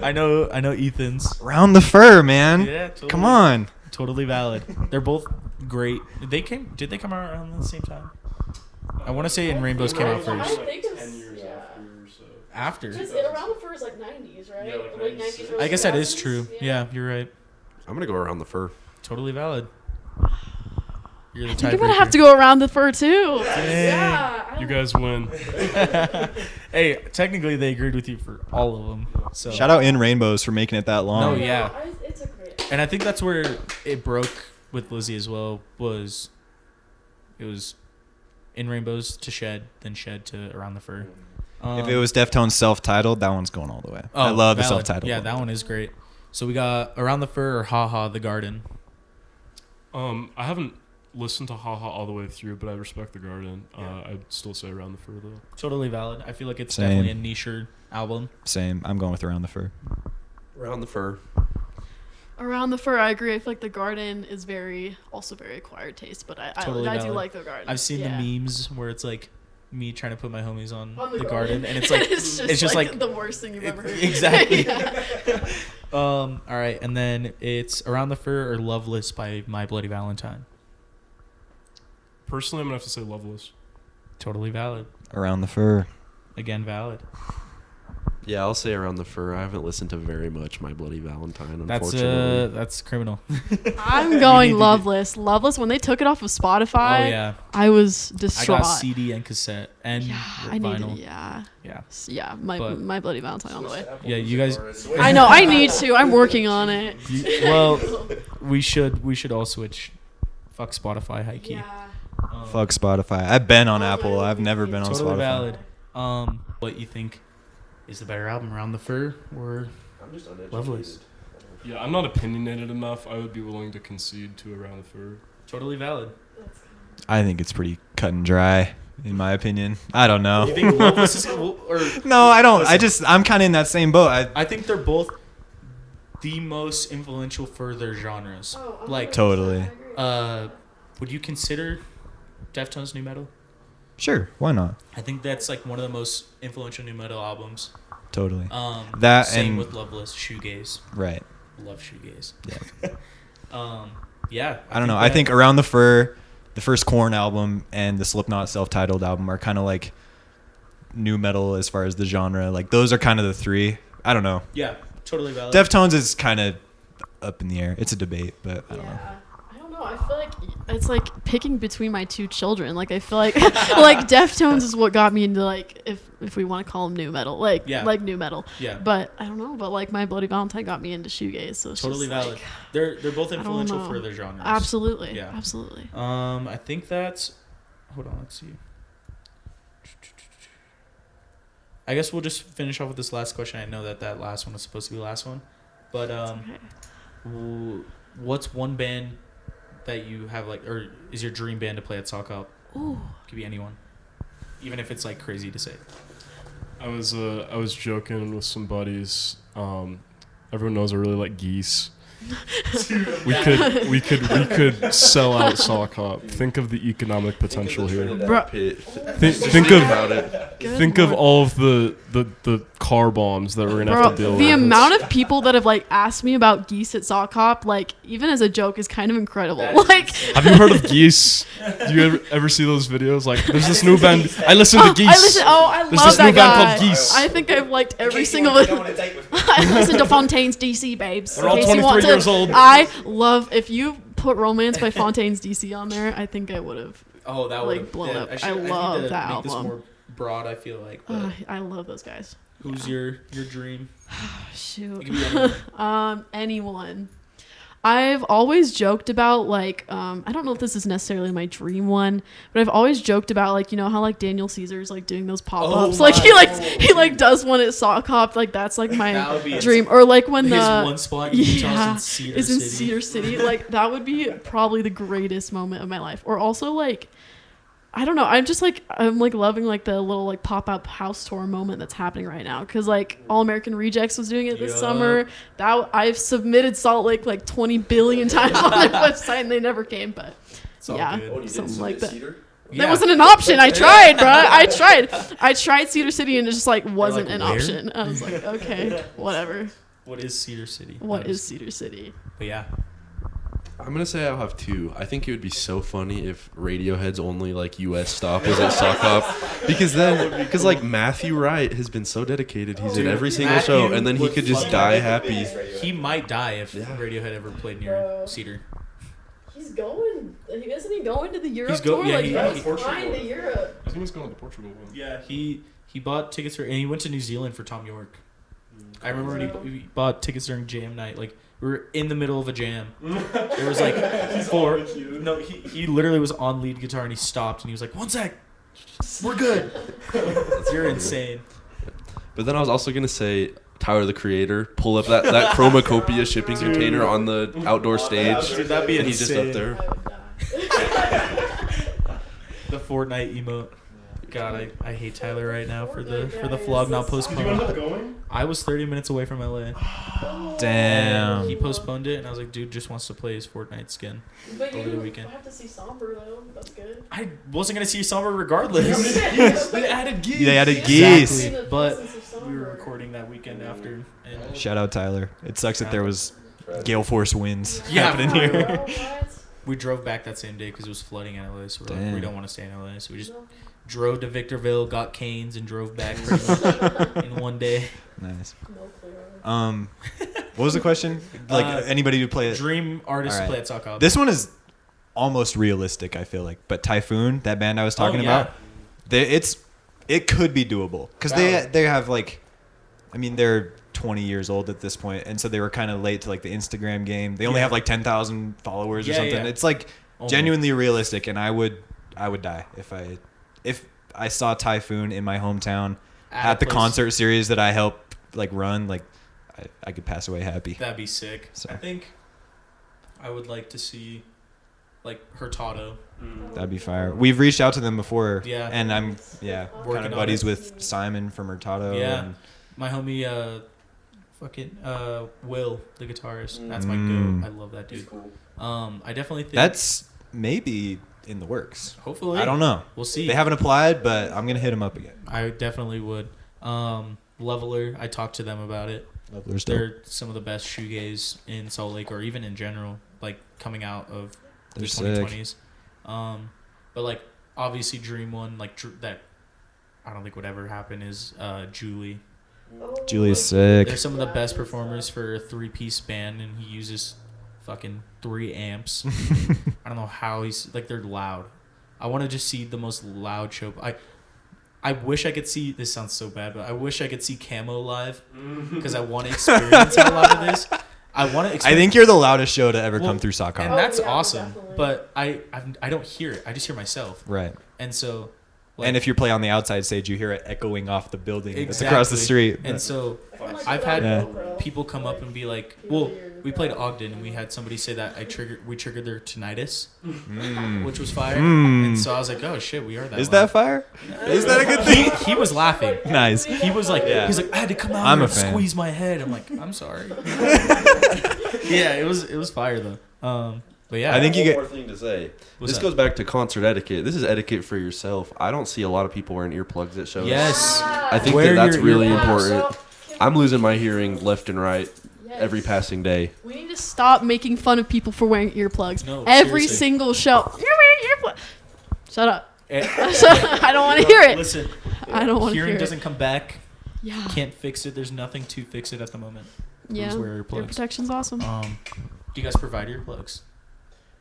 I know Ethan's. Round the fur, man. Yeah, totally, Come on. Totally valid. They're both great. Did they come out around the same time? I want to say In Rainbows came out I first. think it's 10 years yeah. after, so. After. Just around the first like 90s, right? Yeah, like Late 96. 90s. I guess that is 2000s? true. Yeah, you're right. I'm gonna go Around the Fur. Totally valid. You're the I think I'm gonna have tiebreaker. to go around the fur too. Dang. Yeah. I You don't- guys win. Hey, technically they agreed with you for all of them. So Shout out In Rainbows for making it that long. No, I know, yeah. It's a great. And I think that's where it broke with Lizzie as well. It was In Rainbows to Shed, then Shed to Around the Fur. If it was Deftones self-titled, that one's going all the way. I Oh, love the valid. self-titled. Yeah, that one is great. So we got Around the Fur or Ha Ha the Garden. I haven't listened to Haha all the way through, but I respect the Garden. I'd still say Around the Fur though. Totally valid. I feel like it's Same. definitely a nicher album. Same. I'm going with Around the Fur. Around the Fur. Around the fur, I agree. I feel like the garden is also very acquired taste, but I Totally do valid. like the garden. I've seen Yeah. the memes where it's like me trying to put my homies on, On the garden, and it's like it's just like the worst thing you've ever heard. exactly. Yeah. All right, and then it's Around the Fur or Loveless by My Bloody Valentine. Personally, I'm gonna have to say Loveless. Totally valid. Around the Fur. Again, valid. Yeah, I'll say Around the Fur. I haven't listened to very much My Bloody Valentine, unfortunately. That's criminal. I'm going Loveless. Loveless. When they took it off of Spotify, Oh yeah, I was I distraught. got CD and cassette and Yeah, I vinyl. needed. Yeah, Yeah, yeah. But- My Bloody Valentine on the way. yeah. You guys. I know. I need to. I'm working on it. Well, we should all switch. Fuck Spotify, high key. Fuck Spotify. I've been on Apple. I've never been on Totally Spotify. valid. What you think is the better album, Around the Fur or I'm just uneducated. Loveless? Yeah, I'm not opinionated enough. I would be willing to concede to Around the Fur. Totally valid. I think it's pretty cut and dry, in my opinion. I don't know. You think Loveless is cool or? No, I don't. I'm kind of in that same boat. I think they're both the most influential for their genres. Like, Totally. would you consider Deftones new metal? Sure, why not? I think that's like one of the most influential new metal albums. Totally. That That same and- with Loveless, shoegaze. Right. Love shoegaze. Yeah. Yeah. I don't know. I think Around the Fur, the first Korn album, and the Slipknot self-titled album are kind of like new metal as far as the genre. Like those are kind of the three. I don't know. Yeah, totally valid. Deftones is kind of up in the air. It's a debate, but I don't know. Yeah. I don't know. I feel like it's like picking between my two children. Like I feel like like Deftones is what got me into like if we want to call them new metal, like Yeah. like new metal. Yeah. But I don't know. But like My Bloody Valentine got me into shoegaze, so it's Totally just, valid. like, They're both don't influential know. for their genres. absolutely. Yeah. Absolutely. I think that's. Hold on. Let's see. I guess we'll just finish off with this last question. I know that last one was supposed to be the last one, but Okay. what's one band that you have like, or is your dream band to play at Sokhop? Ooh. Could be anyone, even if it's like crazy to say. I was joking with some buddies. Everyone knows I really like Geese. we could sell out Sokhop. Think of the economic potential here. Bruh. Think of about it. Good think of lord. all of the car bombs that we're gonna have Bro, to deal the with. amount of people that have like asked me about Geese at Sokhop, like even as a joke, is kind of incredible. Like, Have you heard of Geese? Do you ever see those videos? Like, there's this new band. I listen to Geese. I There's love this that new guy. band called Geese. I think I've liked every single one. I listen to Fontaine's DC, babes. They're all in case you 23 want to. years old. I love if you put Romance by Fontaine's DC on there. I think I would have. Oh, that Like, would blown up. I need love to that make this album. more broad. I feel like. But I love those guys. who's your dream? Shoot. It could be anyone. Anyone. I've always joked about like I don't know if this is necessarily my dream one, but I've always joked about like, you know how like Daniel Caesar's like doing those pop-ups, like he does one at Sokhop, like that's like That my would be dream, or like when His the one spot in Utah yeah, is in Cedar is in City. Cedar City. Like that would be probably the greatest moment of my life. Or also like I don't know. I'm like loving like the little like pop up house tour moment that's happening right now because like All American Rejects was doing it this Yeah. summer. That I've submitted Salt Lake like 20 billion times on their website and they never came. But It's all yeah, good. something like that. Yeah. That wasn't an option. I tried, bro. I tried Cedar City and it just like wasn't like, an where? option. I was like, okay, whatever. What is Cedar City? What That is Cedar City? But yeah. I'm gonna say I'll have two. I think it would be so funny if Radiohead's only like U.S. stop was at Sokhop, because like Matthew Wright has been so dedicated. He's Dude, in every single Matthew show, and then he would could just fucking- die happy. He might die if Yeah. Radiohead ever played near Cedar. He's going. Isn't he going to the Europe tour? Yeah, like he's flying to Europe. I think he's going to the Portugal one. Yeah, he bought tickets for, and he went to New Zealand for Tom York. I remember when he bought tickets during jam night. Like we were in the middle of a jam. There was like four. No, he literally was on lead guitar and he stopped and he was like, "1 sec, we're good." You're insane. But then I was also gonna say Tyler the Creator pull up that chromacopia shipping container on the outdoor stage, Dude, that'd be and he's just up insane. there. The Fortnite emote. God, I hate Tyler right now for the vlog not postponed. going? I was 30 minutes away from LA. Damn. He postponed it, and I was like, dude, just wants to play his Fortnite skin over the weekend. have to see Somber though. That's good. I wasn't gonna see Somber regardless. They added geese. They added geese. Exactly. But we were recording that weekend after. And Shout out Tyler. It sucks that there was gale force winds Yeah, happening for here. we drove back that same day because it was flooding in LA, so we're like, Damn. we don't want to stay in LA, so we just drove to Victorville, got canes, and drove back pretty much in one day. Nice. What was the question? Like anybody who play it? Dream artist All to right. play at Sokhop. This one is almost realistic, I feel like. But Typhoon, that band I was talking about, it could be doable because they have like, I mean, they're 20 years old at this point, and so they were kind of late to like the Instagram game. They only have like 10,000 followers or something. Yeah. It's like genuinely realistic, and I would die if I saw Typhoon in my hometown at the concert series that I helped like run. Like I could pass away happy. That'd be sick. So. I think I would like to see like Hurtado. That'd be fire. We've reached out to them before. Yeah. And I'm kind Working of on buddies it. with Simon from Hurtado. Yeah. And My homie, Will, the guitarist. That's my Mm. goat. I love that dude. I definitely think that's maybe in the works. hopefully. I don't know. We'll see. They haven't applied, but I'm gonna hit them up again. I definitely would. Leveler, I talked to them about it. Leveler's dope. They're some of the best shoegaze in Salt Lake, or even in general, like coming out of the They're 2020s. But like obviously Dream One, like that I don't think would ever happen is Julie. Julie's sick. They're some of the best performers for a 3-piece band, and he uses fucking 3 amps. I don't know how he's like, they're loud. I want to just see the most loud show. I wish I could see, this sounds so bad, but I wish I could see Camo live because I want to experience how loud it is. I want to experience. I think you're the loudest show to ever come through And Sokhop. that's yeah, awesome, definitely. but I don't hear it. I just hear myself. Right. And so, like, And if you play on the outside stage, you hear it echoing off the building that's across the street. And so I've had people come up and be like, well, we played Ogden and we had somebody say that we triggered their tinnitus, which was fire. And so I was like, oh shit, we are that Is loud. that fire? Is that a good thing? He was laughing. Nice. He was like, Yeah. he's like, I had to come out I'm here a and fan. squeeze my head. I'm like, I'm sorry. Yeah, it was fire though. But yeah, I think you One get. more thing to say. What's This that? goes back to concert etiquette. This is etiquette for yourself. I don't see a lot of people wearing earplugs at shows. Yes. I think Wear that's your really earplugs. important. I'm losing my hearing left and right every passing day. We need to stop making fun of people for wearing earplugs. No, Every seriously. single show. You're wearing earplugs. Shut up. Eh, I don't want to hear it. Listen, I don't want to hear hearing it. doesn't come back. Yeah. Can't fix it. There's nothing to fix it at the moment. Yeah. Please wear Ear earplugs. protection's awesome. Do you guys provide earplugs?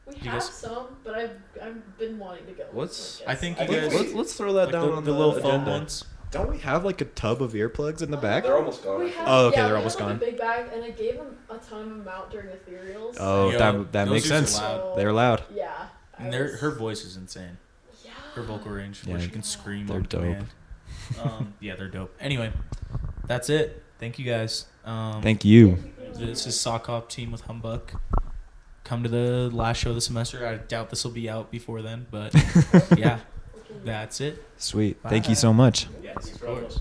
We you guys- some, but I've been wanting to go. What's- I think you think guys Let's throw that like down the, on the little foam agenda. ones. Don't we have like a tub of earplugs in the back? They're almost gone. Oh, okay, they're almost gone. A big bag, and I gave them a ton of them out during ethereals. Oh, Yo, that those makes dudes sense. are loud. They're loud. Yeah. And her voice is insane. Yeah. Her vocal range, where Yeah. she can scream They're on dope. command. Yeah, they're dope. Anyway, that's it. Thank you guys. Thank you. This is Sokhop team with Humbuck. Come to the last show of the semester. I doubt this will be out before then, but yeah, that's it. Sweet. Thank you so much. Yes, of course.